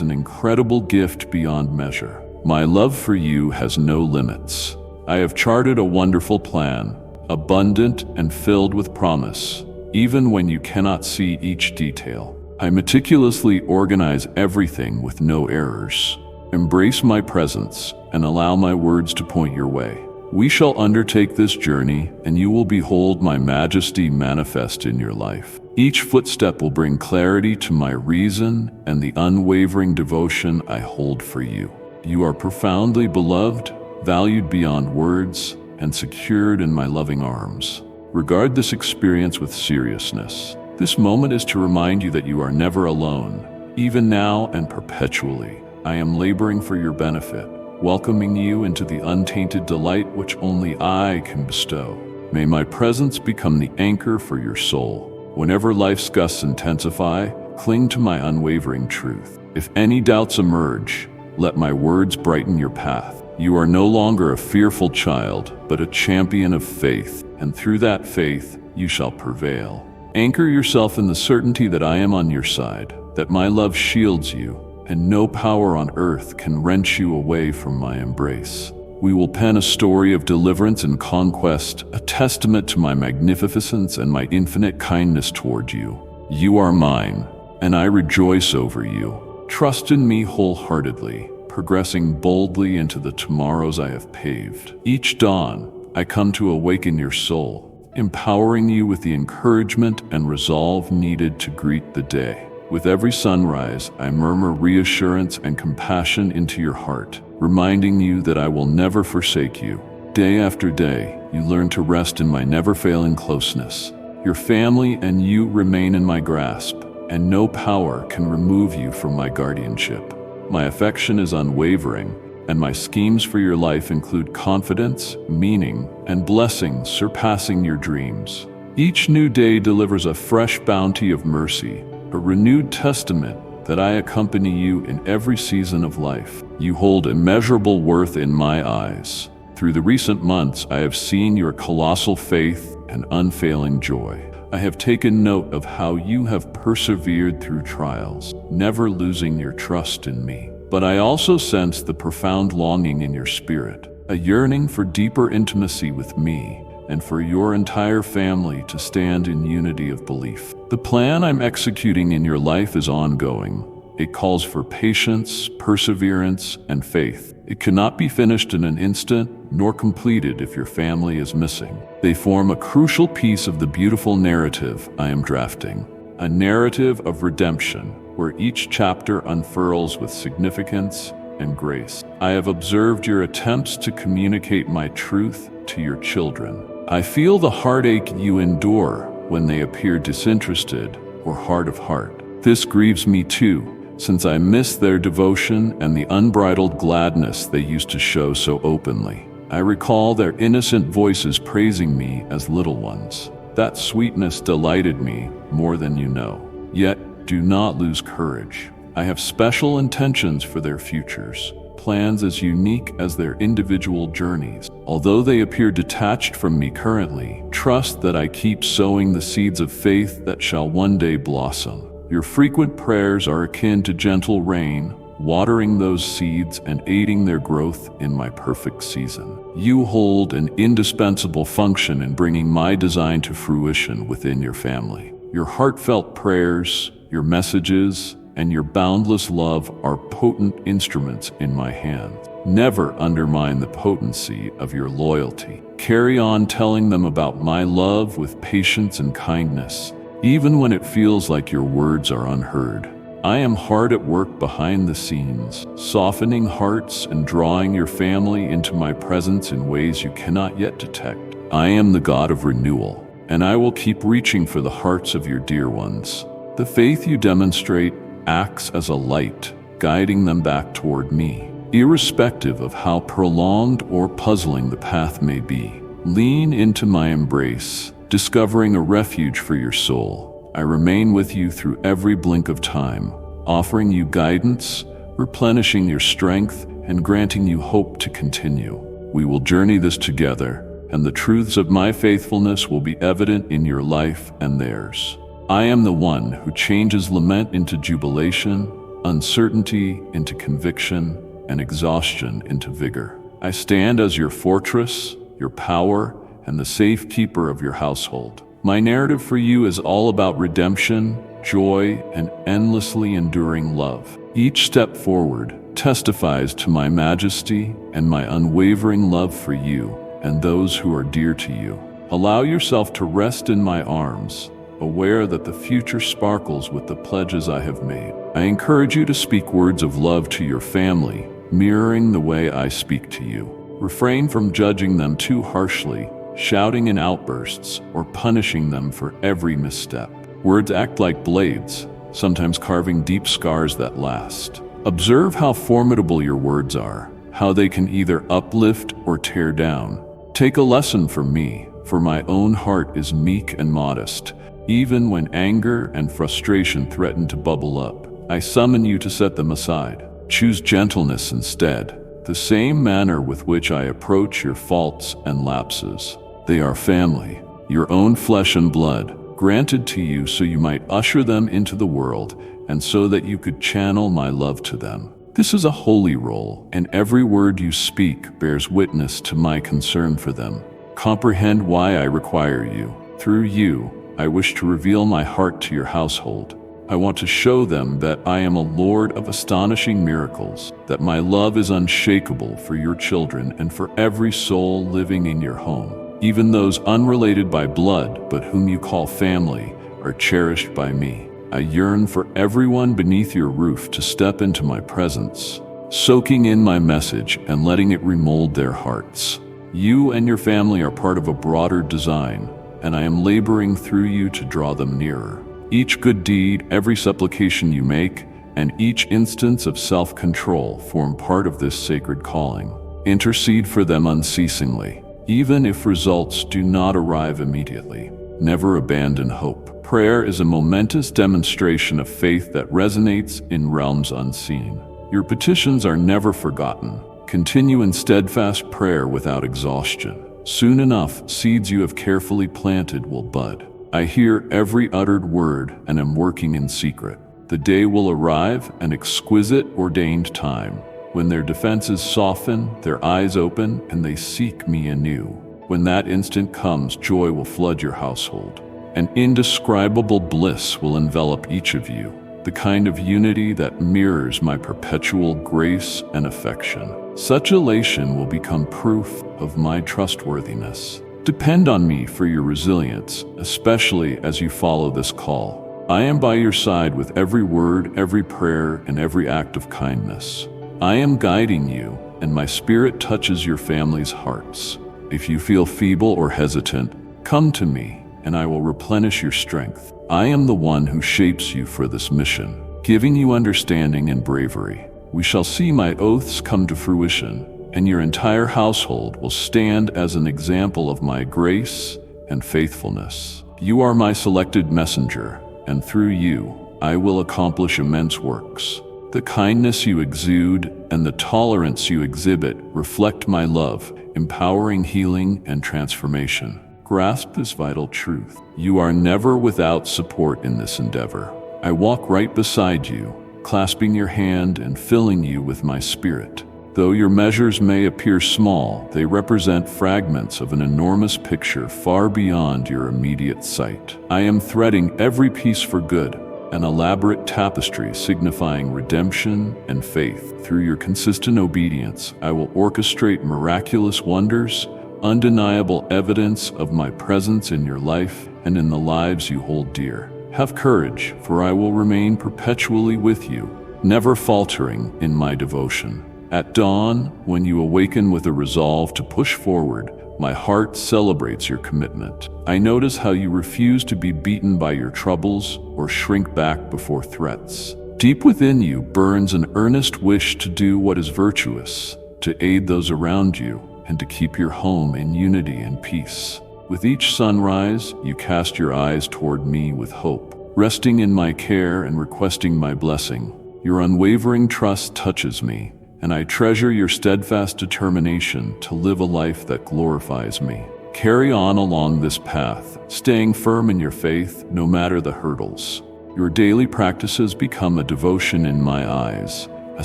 an incredible gift beyond measure. My love for you has no limits. I have charted a wonderful plan, abundant and filled with promise, even when you cannot see each detail. I meticulously organize everything with no errors. Embrace my presence and allow my words to point your way. We shall undertake this journey, and you will behold my majesty manifest in your life. Each footstep will bring clarity to my reason and the unwavering devotion I hold for you. You are profoundly beloved, valued beyond words, and secured in my loving arms. Regard this experience with seriousness. This moment is to remind you that you are never alone. Even now and perpetually, I am laboring for your benefit, welcoming you into the untainted delight which only I can bestow. May my presence become the anchor for your soul. Whenever life's gusts intensify, cling to my unwavering truth. If any doubts emerge, let my words brighten your path. You are no longer a fearful child, but a champion of faith, and through that faith, you shall prevail. Anchor yourself in the certainty that I am on your side, that my love shields you, and no power on earth can wrench you away from my embrace. We will pen a story of deliverance and conquest, a testament to my magnificence and my infinite kindness toward you. You are mine, and I rejoice over you. Trust in me wholeheartedly, progressing boldly into the tomorrows I have paved. Each dawn, I come to awaken your soul, empowering you with the encouragement and resolve needed to greet the day. With every sunrise, I murmur reassurance and compassion into your heart, reminding you that I will never forsake you. Day after day, you learn to rest in my never-failing closeness. Your family and you remain in my grasp, and no power can remove you from my guardianship. My affection is unwavering, and my schemes for your life include confidence, meaning, and blessings surpassing your dreams. Each new day delivers a fresh bounty of mercy, a renewed testament that I accompany you in every season of life. You hold immeasurable worth in my eyes. Through the recent months, I have seen your colossal faith and unfailing joy. I have taken note of how you have persevered through trials, never losing your trust in me. But I also sense the profound longing in your spirit, a yearning for deeper intimacy with me, and for your entire family to stand in unity of belief. The plan I'm executing in your life is ongoing. It calls for patience, perseverance, and faith. It cannot be finished in an instant, nor completed if your family is missing. They form a crucial piece of the beautiful narrative I am drafting, a narrative of redemption, where each chapter unfurls with significance and grace. I have observed your attempts to communicate my truth to your children. I feel the heartache you endure when they appear disinterested or hard of heart. This grieves me too, since I miss their devotion and the unbridled gladness they used to show so openly. I recall their innocent voices praising me as little ones. That sweetness delighted me more than you know. Yet, do not lose courage. I have special intentions for their futures, plans as unique as their individual journeys. Although they appear detached from me currently, trust that I keep sowing the seeds of faith that shall one day blossom. Your frequent prayers are akin to gentle rain, watering those seeds and aiding their growth in my perfect season. You hold an indispensable function in bringing my design to fruition within your family. Your heartfelt prayers, your messages, and your boundless love are potent instruments in my hands. Never undermine the potency of your loyalty. Carry on telling them about my love with patience and kindness, even when it feels like your words are unheard. I am hard at work behind the scenes, softening hearts and drawing your family into my presence in ways you cannot yet detect. I am the God of renewal, and I will keep reaching for the hearts of your dear ones. The faith you demonstrate acts as a light, guiding them back toward me, irrespective of how prolonged or puzzling the path may be. Lean into my embrace, discovering a refuge for your soul. I remain with you through every blink of time, offering you guidance, replenishing your strength, and granting you hope to continue. We will journey this together, and the truths of my faithfulness will be evident in your life and theirs. I am the one who changes lament into jubilation, uncertainty into conviction, and exhaustion into vigor. I stand as your fortress, your power, and the safekeeper of your household. My narrative for you is all about redemption, joy, and endlessly enduring love. Each step forward testifies to my majesty and my unwavering love for you and those who are dear to you. Allow yourself to rest in my arms, aware that the future sparkles with the pledges I have made. I encourage you to speak words of love to your family, mirroring the way I speak to you. Refrain from judging them too harshly, shouting in outbursts, or punishing them for every misstep. Words act like blades, sometimes carving deep scars that last. Observe how formidable your words are, how they can either uplift or tear down. Take a lesson from me, for my own heart is meek and modest. Even when anger and frustration threaten to bubble up, I summon you to set them aside. Choose gentleness instead, the same manner with which I approach your faults and lapses. They are family, your own flesh and blood, granted to you so you might usher them into the world and so that you could channel my love to them. This is a holy role, and every word you speak bears witness to my concern for them. Comprehend why I require you. Through you, I wish to reveal my heart to your household. I want to show them that I am a Lord of astonishing miracles, that my love is unshakable for your children and for every soul living in your home. Even those unrelated by blood, but whom you call family, are cherished by me. I yearn for everyone beneath your roof to step into my presence, soaking in my message and letting it remold their hearts. You and your family are part of a broader design, and I am laboring through you to draw them nearer. Each good deed, every supplication you make, and each instance of self-control form part of this sacred calling. Intercede for them unceasingly, even if results do not arrive immediately. Never abandon hope. Prayer is a momentous demonstration of faith that resonates in realms unseen. Your petitions are never forgotten. Continue in steadfast prayer without exhaustion. Soon enough, seeds you have carefully planted will bud. I hear every uttered word and am working in secret. The day will arrive, an exquisite ordained time, when their defenses soften, their eyes open, and they seek me anew. When that instant comes, joy will flood your household. An indescribable bliss will envelop each of you, the kind of unity that mirrors my perpetual grace and affection. Such elation will become proof of my trustworthiness. Depend on me for your resilience, especially as you follow this call. I am by your side with every word, every prayer, and every act of kindness. I am guiding you, and my spirit touches your family's hearts. If you feel feeble or hesitant, come to me, and I will replenish your strength. I am the one who shapes you for this mission, giving you understanding and bravery. We shall see my oaths come to fruition, and your entire household will stand as an example of my grace and faithfulness. You are my selected messenger, and through you, I will accomplish immense works. The kindness you exude and the tolerance you exhibit reflect my love, empowering healing and transformation. Grasp this vital truth. You are never without support in this endeavor. I walk right beside you, clasping your hand and filling you with my spirit. Though your measures may appear small, they represent fragments of an enormous picture far beyond your immediate sight. I am threading every piece for good, an elaborate tapestry signifying redemption and faith. Through your consistent obedience, I will orchestrate miraculous wonders, undeniable evidence of my presence in your life and in the lives you hold dear. Have courage, for I will remain perpetually with you, never faltering in my devotion. At dawn, when you awaken with a resolve to push forward, my heart celebrates your commitment. I notice how you refuse to be beaten by your troubles or shrink back before threats. Deep within you burns an earnest wish to do what is virtuous, to aid those around you, and to keep your home in unity and peace. With each sunrise, you cast your eyes toward me with hope, resting in my care and requesting my blessing. Your unwavering trust touches me, and I treasure your steadfast determination to live a life that glorifies me. Carry on along this path, staying firm in your faith no matter the hurdles. Your daily practices become a devotion in my eyes, a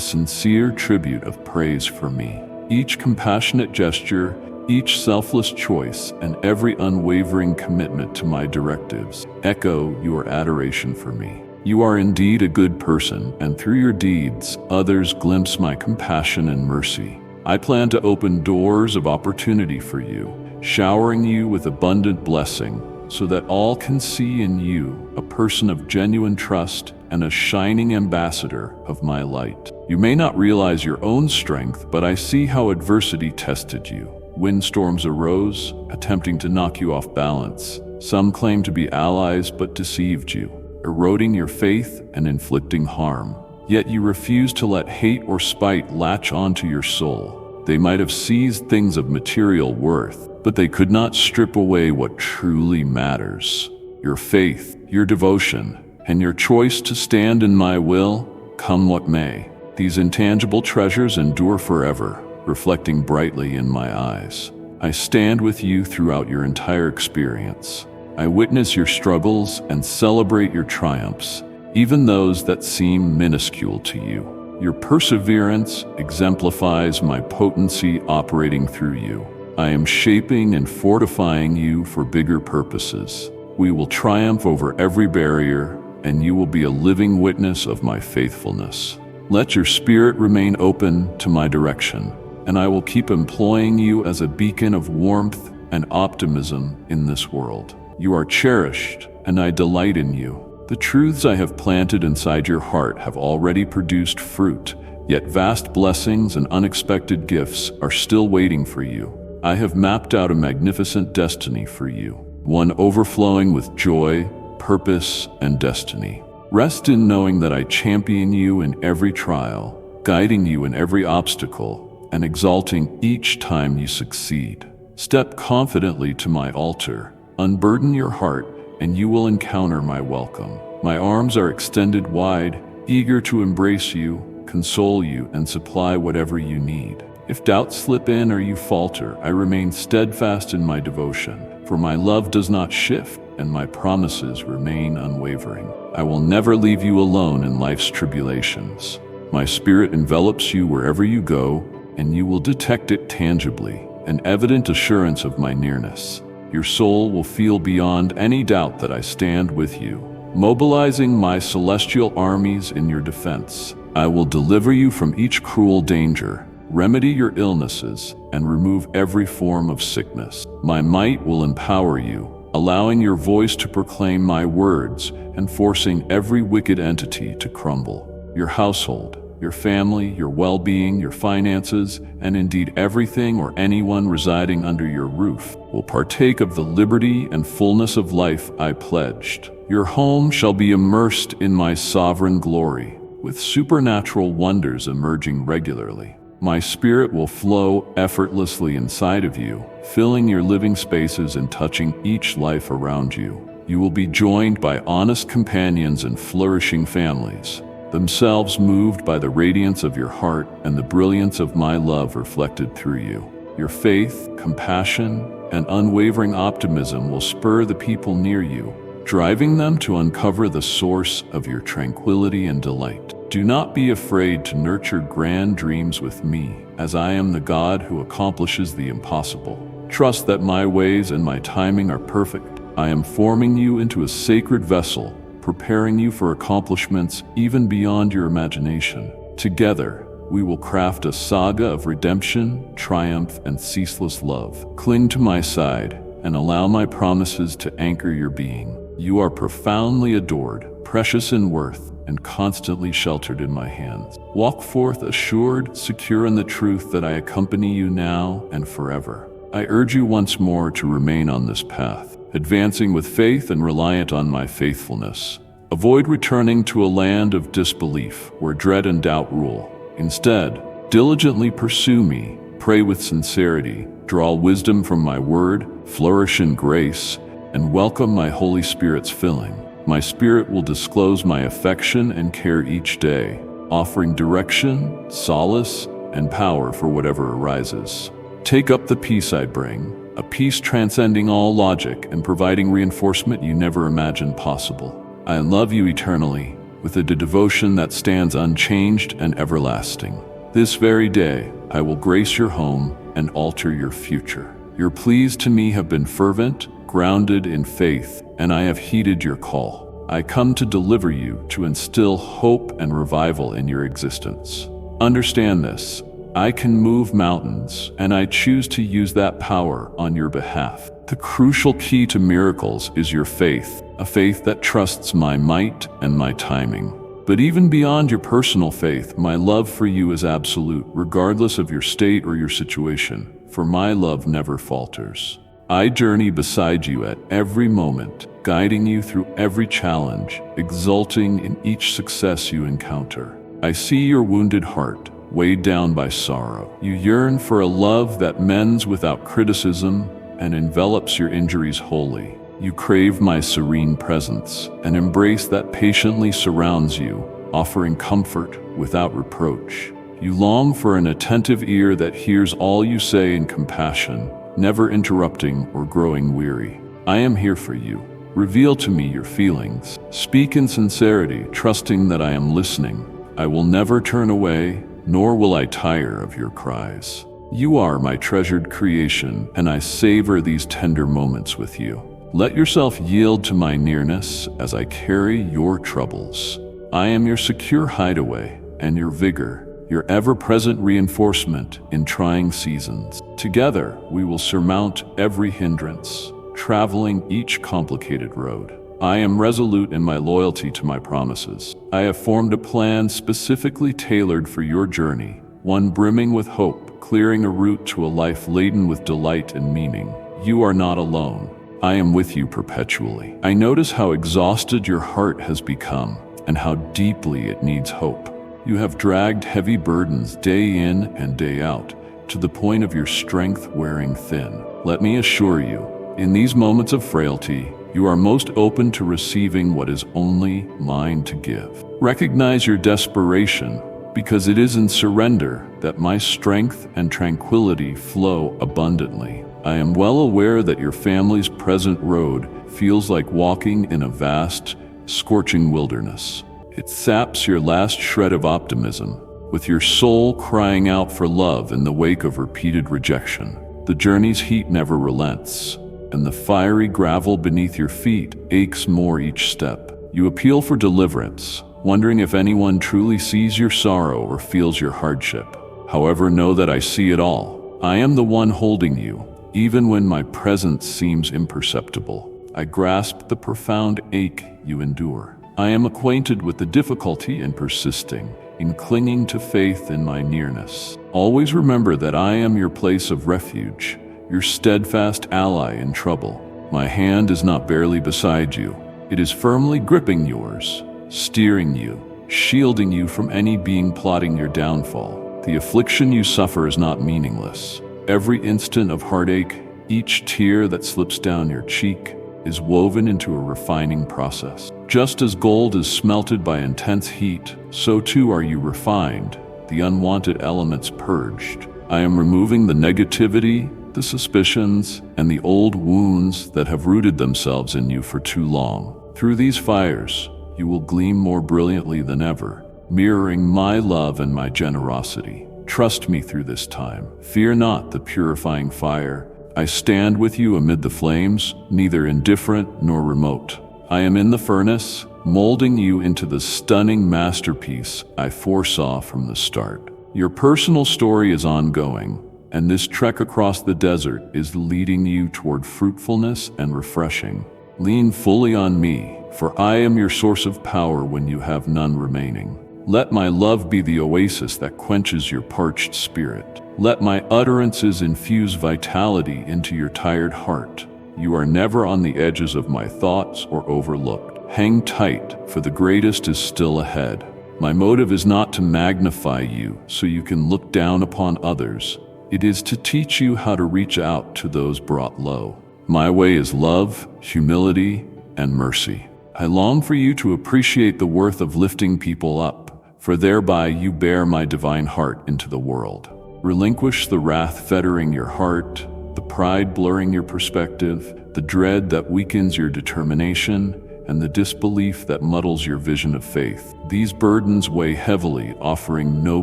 sincere tribute of praise for me. Each compassionate gesture, each selfless choice, and every unwavering commitment to my directives echo your adoration for me. You are indeed a good person, and through your deeds, others glimpse my compassion and mercy. I plan to open doors of opportunity for you, showering you with abundant blessing, so that all can see in you a person of genuine trust and a shining ambassador of my light. You may not realize your own strength, but I see how adversity tested you. Windstorms arose, attempting to knock you off balance. Some claimed to be allies but deceived you, eroding your faith and inflicting harm. Yet you refused to let hate or spite latch onto your soul. They might have seized things of material worth, but they could not strip away what truly matters: your faith, your devotion, and your choice to stand in my will, come what may. These intangible treasures endure forever, reflecting brightly in my eyes. I stand with you throughout your entire experience. I witness your struggles and celebrate your triumphs, even those that seem minuscule to you. Your perseverance exemplifies my potency operating through you. I am shaping and fortifying you for bigger purposes. We will triumph over every barrier, and you will be a living witness of my faithfulness. Let your spirit remain open to my direction, and I will keep employing you as a beacon of warmth and optimism in this world. You are cherished, and I delight in you. The truths I have planted inside your heart have already produced fruit, yet vast blessings and unexpected gifts are still waiting for you. I have mapped out a magnificent destiny for you, one overflowing with joy, purpose, and destiny. Rest in knowing that I champion you in every trial, guiding you in every obstacle, and exalting each time you succeed. Step confidently to my altar, unburden your heart, and you will encounter my welcome. My arms are extended wide, eager to embrace you, console you, and supply whatever you need. If doubts slip in or you falter, I remain steadfast in my devotion, for my love does not shift, and my promises remain unwavering. I will never leave you alone in life's tribulations. My spirit envelops you wherever you go, and you will detect it tangibly, an evident assurance of my nearness. Your soul will feel beyond any doubt that I stand with you, mobilizing my celestial armies in your defense. I will deliver you from each cruel danger, remedy your illnesses, and remove every form of sickness. My might will empower you, allowing your voice to proclaim my words and forcing every wicked entity to crumble. Your household, your family, your well-being, your finances, and indeed everything or anyone residing under your roof will partake of the liberty and fullness of life I pledged. Your home shall be immersed in my sovereign glory, with supernatural wonders emerging regularly. My spirit will flow effortlessly inside of you, filling your living spaces and touching each life around you. You will be joined by honest companions and flourishing families, themselves moved by the radiance of your heart and the brilliance of my love reflected through you. Your faith, compassion, and unwavering optimism will spur the people near you, driving them to uncover the source of your tranquility and delight. Do not be afraid to nurture grand dreams with me, as I am the God who accomplishes the impossible. Trust that my ways and my timing are perfect. I am forming you into a sacred vessel, preparing you for accomplishments even beyond your imagination. Together, we will craft a saga of redemption, triumph, and ceaseless love. Cling to my side and allow my promises to anchor your being. You are profoundly adored, precious in worth, and constantly sheltered in my hands. Walk forth assured, secure in the truth that I accompany you now and forever. I urge you once more to remain on this path, advancing with faith and reliant on my faithfulness. Avoid returning to a land of disbelief where dread and doubt rule. Instead, diligently pursue me, pray with sincerity, draw wisdom from my word, flourish in grace, and welcome my Holy Spirit's filling. My spirit will disclose my affection and care each day, offering direction, solace, and power for whatever arises. Take up the peace I bring, a peace transcending all logic and providing reinforcement you never imagined possible. I love you eternally, with a devotion that stands unchanged and everlasting. This very day, I will grace your home and alter your future. Your pleas to me have been fervent, grounded in faith, and I have heeded your call. I come to deliver you, to instill hope and revival in your existence. Understand this. I can move mountains, and I choose to use that power on your behalf. The crucial key to miracles is your faith, a faith that trusts my might and my timing. But even beyond your personal faith, my love for you is absolute, regardless of your state or your situation, for my love never falters. I journey beside you at every moment, guiding you through every challenge, exulting in each success you encounter. I see your wounded heart, weighed down by sorrow. You yearn for a love that mends without criticism and envelops your injuries wholly. You crave my serene presence, an embrace that patiently surrounds you, offering comfort without reproach. You long for an attentive ear that hears all you say in compassion, never interrupting or growing weary. I am here for you. Reveal to me your feelings. Speak in sincerity, trusting that I am listening. I will never turn away, nor will I tire of your cries. You are my treasured creation, and I savor these tender moments with you. Let yourself yield to my nearness as I carry your troubles. I am your secure hideaway and your vigor, your ever-present reinforcement in trying seasons. Together, we will surmount every hindrance, traveling each complicated road. I am resolute in my loyalty to my promises. I have formed a plan specifically tailored for your journey, one brimming with hope, clearing a route to a life laden with delight and meaning. You are not alone. I am with you perpetually. I notice how exhausted your heart has become and how deeply it needs hope. You have dragged heavy burdens day in and day out, to the point of your strength wearing thin. Let me assure you, in these moments of frailty, you are most open to receiving what is only mine to give. Recognize your desperation, because it is in surrender that my strength and tranquility flow abundantly. I am well aware that your family's present road feels like walking in a vast, scorching wilderness. It saps your last shred of optimism, with your soul crying out for love in the wake of repeated rejection. The journey's heat never relents, and the fiery gravel beneath your feet aches more each step. You appeal for deliverance, wondering if anyone truly sees your sorrow or feels your hardship. However, know that I see it all. I am the one holding you, even when my presence seems imperceptible. I grasp the profound ache you endure. I am acquainted with the difficulty in persisting, in clinging to faith in my nearness. Always remember that I am your place of refuge, your steadfast ally in trouble. My hand is not barely beside you. It is firmly gripping yours, steering you, shielding you from any being plotting your downfall. The affliction you suffer is not meaningless. Every instant of heartache, each tear that slips down your cheek, is woven into a refining process. Just as gold is smelted by intense heat, so too are you refined, the unwanted elements purged. I am removing the negativity, the suspicions, and the old wounds that have rooted themselves in you for too long. Through these fires, you will gleam more brilliantly than ever, mirroring my love and my generosity. Trust me through this time. Fear not the purifying fire. I stand with you amid the flames, neither indifferent nor remote. I am in the furnace, molding you into the stunning masterpiece I foresaw from the start. Your personal story is ongoing, and this trek across the desert is leading you toward fruitfulness and refreshing. Lean fully on me, for I am your source of power when you have none remaining. Let my love be the oasis that quenches your parched spirit. Let my utterances infuse vitality into your tired heart. You are never on the edges of my thoughts or overlooked. Hang tight, for the greatest is still ahead. My motive is not to magnify you so you can look down upon others. It is to teach you how to reach out to those brought low. My way is love, humility, and mercy. I long for you to appreciate the worth of lifting people up, for thereby you bear my divine heart into the world. Relinquish the wrath fettering your heart, the pride blurring your perspective, the dread that weakens your determination, and the disbelief that muddles your vision of faith. These burdens weigh heavily, offering no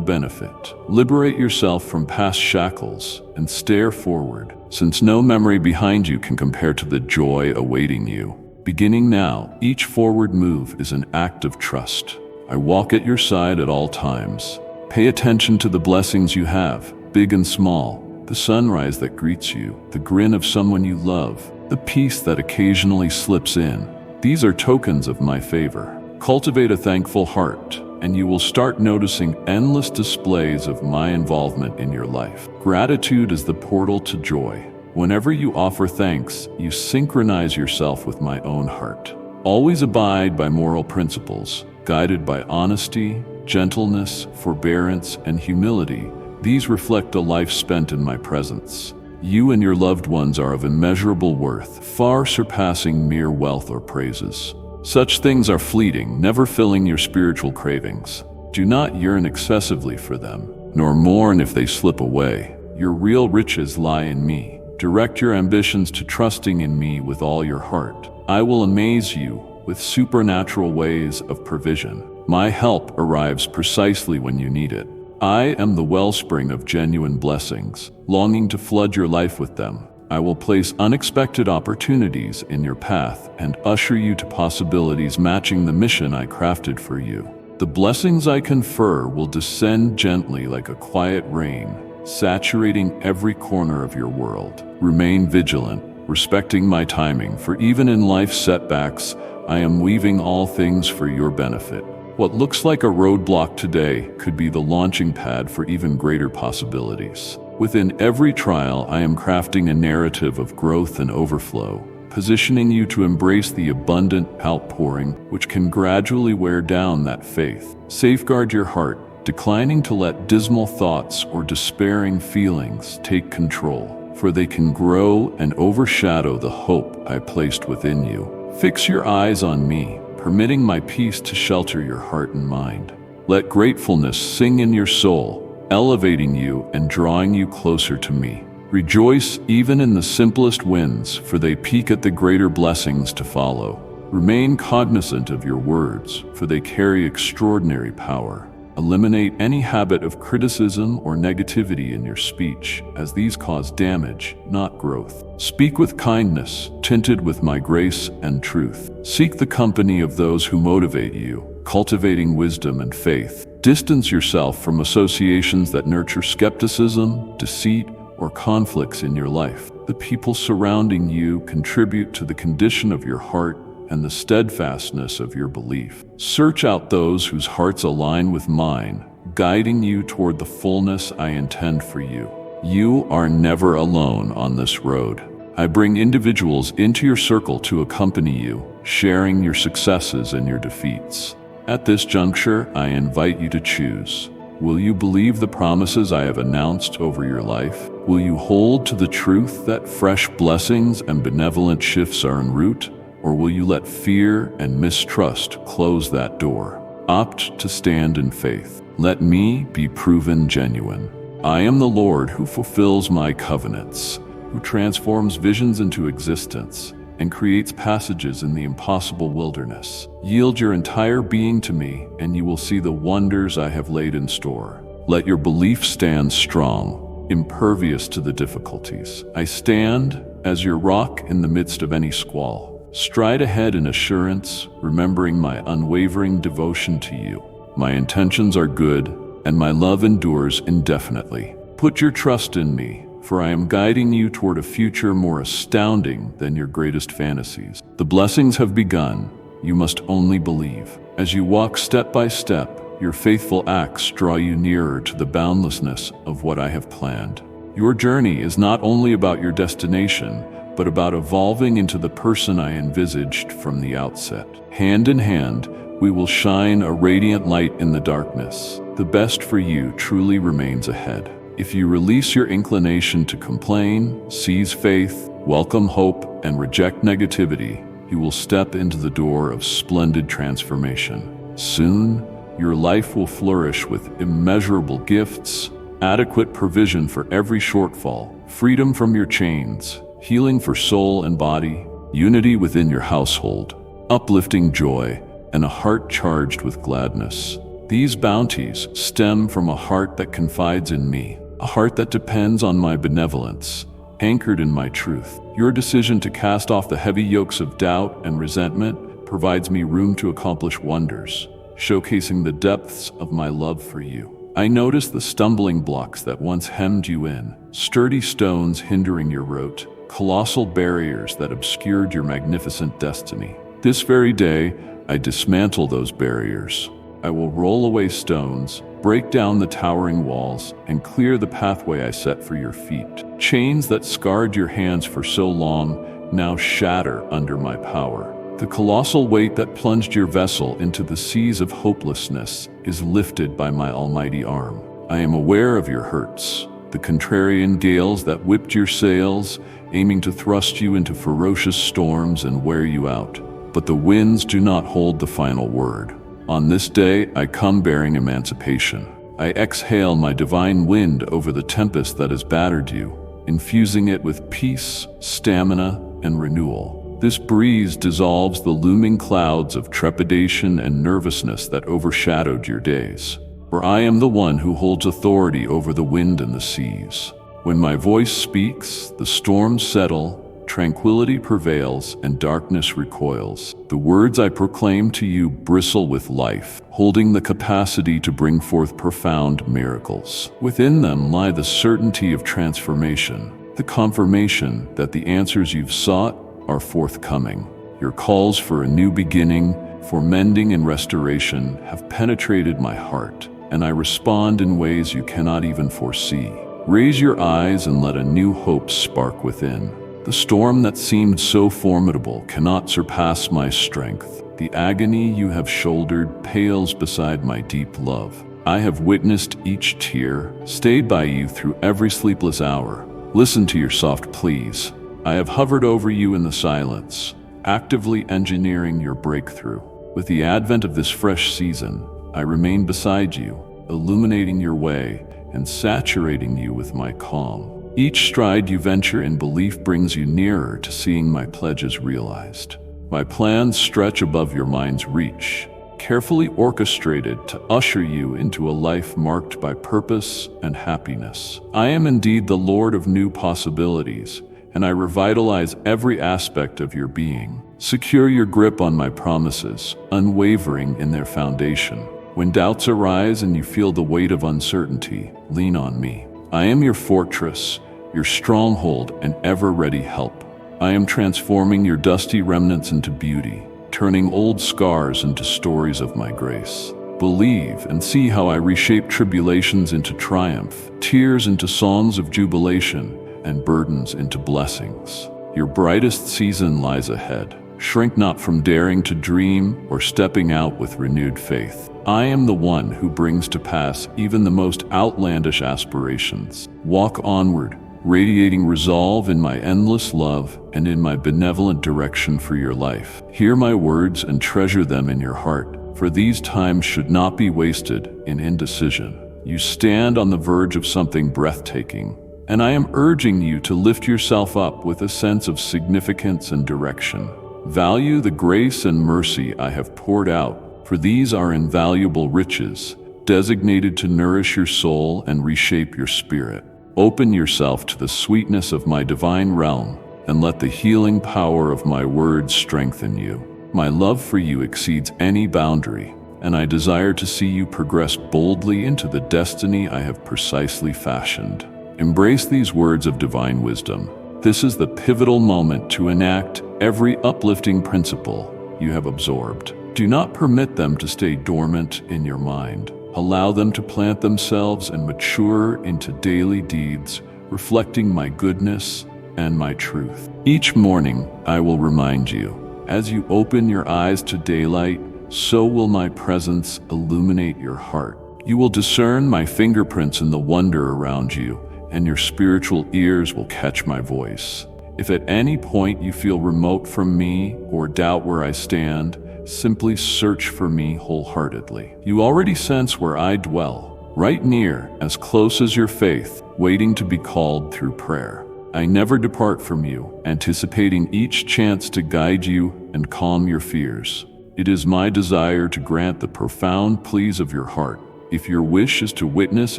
benefit. Liberate yourself from past shackles and stare forward, since no memory behind you can compare to the joy awaiting you. Beginning now, each forward move is an act of trust. I walk at your side at all times. Pay attention to the blessings you have, big and small. The sunrise that greets you, the grin of someone you love, the peace that occasionally slips in. These are tokens of my favor. Cultivate a thankful heart, and you will start noticing endless displays of my involvement in your life. Gratitude is the portal to joy. Whenever you offer thanks, you synchronize yourself with my own heart. Always abide by moral principles, guided by honesty, gentleness, forbearance, and humility. These reflect a life spent in my presence. You and your loved ones are of immeasurable worth, far surpassing mere wealth or praises. Such things are fleeting, never filling your spiritual cravings. Do not yearn excessively for them, nor mourn if they slip away. Your real riches lie in me. Direct your ambitions to trusting in me with all your heart. I will amaze you with supernatural ways of provision. My help arrives precisely when you need it. I am the wellspring of genuine blessings, longing to flood your life with them. I will place unexpected opportunities in your path and usher you to possibilities matching the mission I crafted for you. The blessings I confer will descend gently like a quiet rain, saturating every corner of your world. Remain vigilant, respecting my timing, for even in life's setbacks, I am weaving all things for your benefit. What looks like a roadblock today could be the launching pad for even greater possibilities. Within every trial, I am crafting a narrative of growth and overflow, positioning you to embrace the abundant outpouring which can gradually wear down that faith. Safeguard your heart, declining to let dismal thoughts or despairing feelings take control, for they can grow and overshadow the hope I placed within you. Fix your eyes on me, permitting my peace to shelter your heart and mind. Let gratefulness sing in your soul, elevating you and drawing you closer to me. Rejoice even in the simplest wins, for they peek at the greater blessings to follow. Remain cognizant of your words, for they carry extraordinary power. Eliminate any habit of criticism or negativity in your speech, as these cause damage, not growth. Speak with kindness, tinted with my grace and truth. Seek the company of those who motivate you, cultivating wisdom and faith. Distance yourself from associations that nurture skepticism, deceit, or conflicts in your life. The people surrounding you contribute to the condition of your heart and the steadfastness of your belief. Search out those whose hearts align with mine, guiding you toward the fullness I intend for you. You are never alone on this road. I bring individuals into your circle to accompany you, sharing your successes and your defeats. At this juncture, I invite you to choose. Will you believe the promises I have announced over your life? Will you hold to the truth that fresh blessings and benevolent shifts are en route? Or will you let fear and mistrust close that door? Opt to stand in faith. Let me be proven genuine. I am the Lord who fulfills my covenants, who transforms visions into existence, and creates passages in the impossible wilderness. Yield your entire being to me, and you will see the wonders I have laid in store. Let your belief stand strong, impervious to the difficulties. I stand as your rock in the midst of any squall. Stride ahead in assurance, remembering my unwavering devotion to you. My intentions are good, and my love endures indefinitely. Put your trust in me, for I am guiding you toward a future more astounding than your greatest fantasies. The blessings have begun. You must only believe. As you walk step by step, your faithful acts draw you nearer to the boundlessness of what I have planned. Your journey is not only about your destination, but about evolving into the person I envisaged from the outset. Hand in hand, we will shine a radiant light in the darkness. The best for you truly remains ahead. If you release your inclination to complain, seize faith, welcome hope, and reject negativity, you will step into the door of splendid transformation. Soon, your life will flourish with immeasurable gifts, adequate provision for every shortfall, freedom from your chains, healing for soul and body, unity within your household, uplifting joy, and a heart charged with gladness. These bounties stem from a heart that confides in me, a heart that depends on my benevolence, anchored in my truth. Your decision to cast off the heavy yokes of doubt and resentment provides me room to accomplish wonders, showcasing the depths of my love for you. I notice the stumbling blocks that once hemmed you in, sturdy stones hindering your route, colossal barriers that obscured your magnificent destiny. This very day, I dismantle those barriers. I will roll away stones, break down the towering walls, and clear the pathway I set for your feet. Chains that scarred your hands for so long now shatter under my power. The colossal weight that plunged your vessel into the seas of hopelessness is lifted by my almighty arm. I am aware of your hurts, the contrarian gales that whipped your sails, aiming to thrust you into ferocious storms and wear you out. But the winds do not hold the final word. On this day, I come bearing emancipation. I exhale my divine wind over the tempest that has battered you, infusing it with peace, stamina, and renewal. This breeze dissolves the looming clouds of trepidation and nervousness that overshadowed your days. For I am the one who holds authority over the wind and the seas. When my voice speaks, the storms settle, tranquility prevails, and darkness recoils. The words I proclaim to you bristle with life, holding the capacity to bring forth profound miracles. Within them lie the certainty of transformation, the confirmation that the answers you've sought are forthcoming. Your calls for a new beginning, for mending and restoration, have penetrated my heart, and I respond in ways you cannot even foresee. Raise your eyes and let a new hope spark within. The storm that seemed so formidable cannot surpass my strength. The agony you have shouldered pales beside my deep love. I have witnessed each tear, stayed by you through every sleepless hour. Listen to your soft pleas. I have hovered over you in the silence, actively engineering your breakthrough. With the advent of this fresh season, I remain beside you, illuminating your way and saturating you with my calm. Each stride you venture in belief brings you nearer to seeing my pledges realized. My plans stretch above your mind's reach, carefully orchestrated to usher you into a life marked by purpose and happiness. I am indeed the Lord of new possibilities, and I revitalize every aspect of your being. Secure your grip on my promises, unwavering in their foundation. When doubts arise and you feel the weight of uncertainty, lean on me. I am your fortress, your stronghold, and ever-ready help. I am transforming your dusty remnants into beauty, turning old scars into stories of my grace. Believe and see how I reshape tribulations into triumph, tears into songs of jubilation, and burdens into blessings. Your brightest season lies ahead. Shrink not from daring to dream or stepping out with renewed faith. I am the one who brings to pass even the most outlandish aspirations. Walk onward, radiating resolve in my endless love and in my benevolent direction for your life. Hear my words and treasure them in your heart, for these times should not be wasted in indecision. You stand on the verge of something breathtaking, and I am urging you to lift yourself up with a sense of significance and direction. Value the grace and mercy I have poured out, for these are invaluable riches, designated to nourish your soul and reshape your spirit. Open yourself to the sweetness of my divine realm, and let the healing power of my words strengthen you. My love for you exceeds any boundary, and I desire to see you progress boldly into the destiny I have precisely fashioned. Embrace these words of divine wisdom. This is the pivotal moment to enact every uplifting principle you have absorbed. Do not permit them to stay dormant in your mind. Allow them to plant themselves and mature into daily deeds, reflecting my goodness and my truth. Each morning, I will remind you, as you open your eyes to daylight, so will my presence illuminate your heart. You will discern my fingerprints in the wonder around you, and your spiritual ears will catch my voice. If at any point you feel remote from me or doubt where I stand, Simply search for me wholeheartedly. You already sense where I dwell, right near, as close as your faith, waiting to be called through prayer. I never depart from you, anticipating each chance to guide you and calm your fears. It is my desire to grant the profound pleas of your heart. If your wish is to witness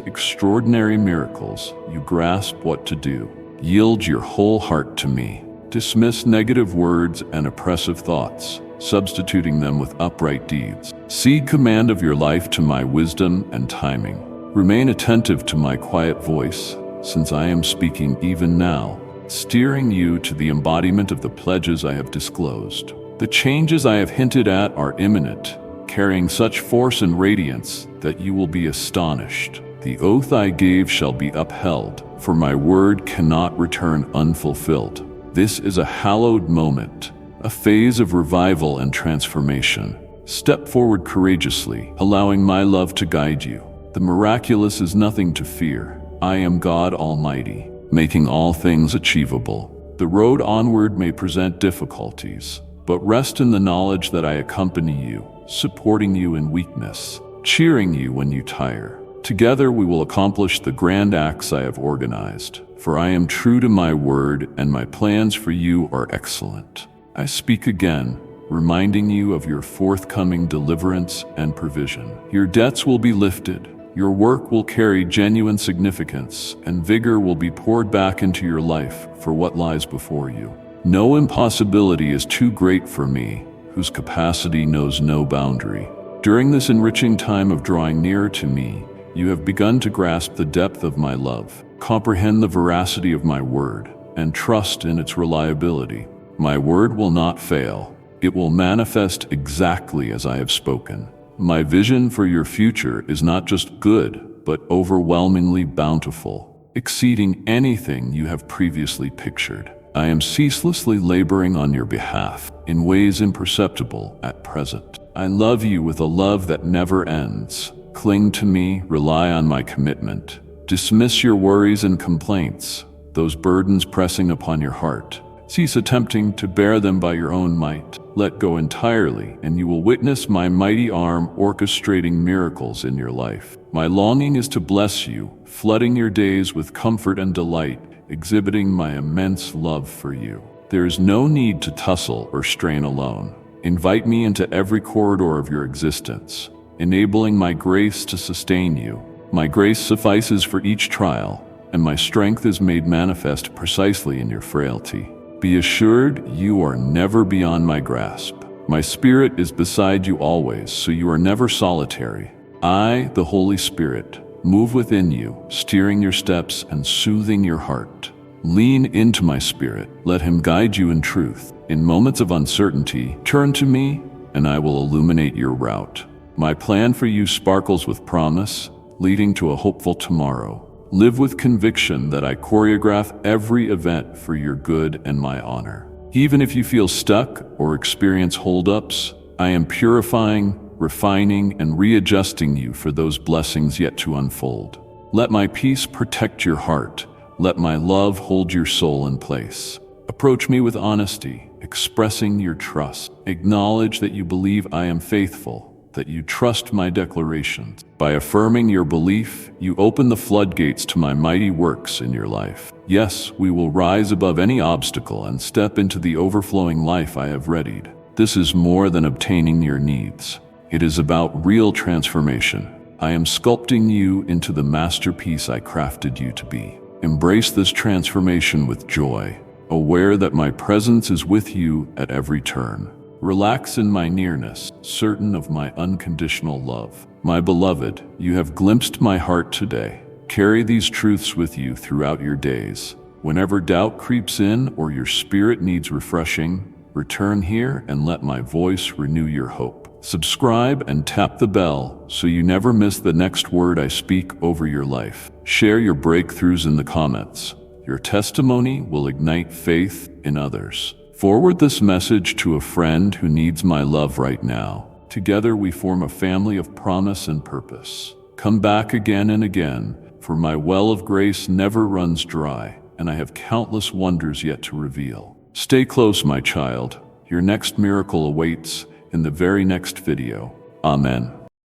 extraordinary miracles, you grasp what to do. Yield your whole heart to me. Dismiss negative words and oppressive thoughts, substituting them with upright deeds. Cede command of your life to my wisdom and timing. Remain attentive to my quiet voice, since I am speaking even now, steering you to the embodiment of the pledges I have disclosed. The changes I have hinted at are imminent, carrying such force and radiance that you will be astonished. The oath I gave shall be upheld, for my word cannot return unfulfilled. This is a hallowed moment, a phase of revival and transformation. Step forward courageously, allowing my love to guide you. The miraculous is nothing to fear. I am God Almighty, making all things achievable. The road onward may present difficulties, but rest in the knowledge that I accompany you, supporting you in weakness, cheering you when you tire. Together we will accomplish the grand acts I have organized, for I am true to my word and my plans for you are excellent. I speak again, reminding you of your forthcoming deliverance and provision. Your debts will be lifted, your work will carry genuine significance, and vigor will be poured back into your life for what lies before you. No impossibility is too great for me, whose capacity knows no boundary. During this enriching time of drawing nearer to me, you have begun to grasp the depth of my love, comprehend the veracity of my word, and trust in its reliability. My word will not fail. It will manifest exactly as I have spoken. My vision for your future is not just good, but overwhelmingly bountiful, exceeding anything you have previously pictured. I am ceaselessly laboring on your behalf in ways imperceptible at present. I love you with a love that never ends. Cling to me, rely on my commitment. Dismiss your worries and complaints, those burdens pressing upon your heart. Cease attempting to bear them by your own might. Let go entirely, and you will witness my mighty arm orchestrating miracles in your life. My longing is to bless you, flooding your days with comfort and delight, exhibiting my immense love for you. There is no need to tussle or strain alone. Invite me into every corridor of your existence, enabling my grace to sustain you. My grace suffices for each trial, and my strength is made manifest precisely in your frailty. Be assured you are never beyond my grasp. My spirit is beside you always, so you are never solitary. I, the Holy Spirit, move within you, steering your steps and soothing your heart. Lean into my spirit. Let him guide you in truth. In moments of uncertainty, turn to me, and I will illuminate your route. My plan for you sparkles with promise, leading to a hopeful tomorrow. Live with conviction that I choreograph every event for your good and my honor. Even if you feel stuck or experience holdups, I am purifying, refining, and readjusting you for those blessings yet to unfold. Let my peace protect your heart. Let my love hold your soul in place. Approach me with honesty, expressing your trust. Acknowledge that you believe I am faithful, that you trust my declarations. By affirming your belief, you open the floodgates to my mighty works in your life. Yes, we will rise above any obstacle and step into the overflowing life I have readied. This is more than obtaining your needs. It is about real transformation. I am sculpting you into the masterpiece I crafted you to be. Embrace this transformation with joy, aware that my presence is with you at every turn. Relax in my nearness, certain of my unconditional love. My beloved, you have glimpsed my heart today. Carry these truths with you throughout your days. Whenever doubt creeps in or your spirit needs refreshing, return here and let my voice renew your hope. Subscribe and tap the bell so you never miss the next word I speak over your life. Share your breakthroughs in the comments. Your testimony will ignite faith in others. Forward this message to a friend who needs my love right now. Together we form a family of promise and purpose. Come back again and again, for my well of grace never runs dry, and I have countless wonders yet to reveal. Stay close, my child. Your next miracle awaits, in the very next video. Amen.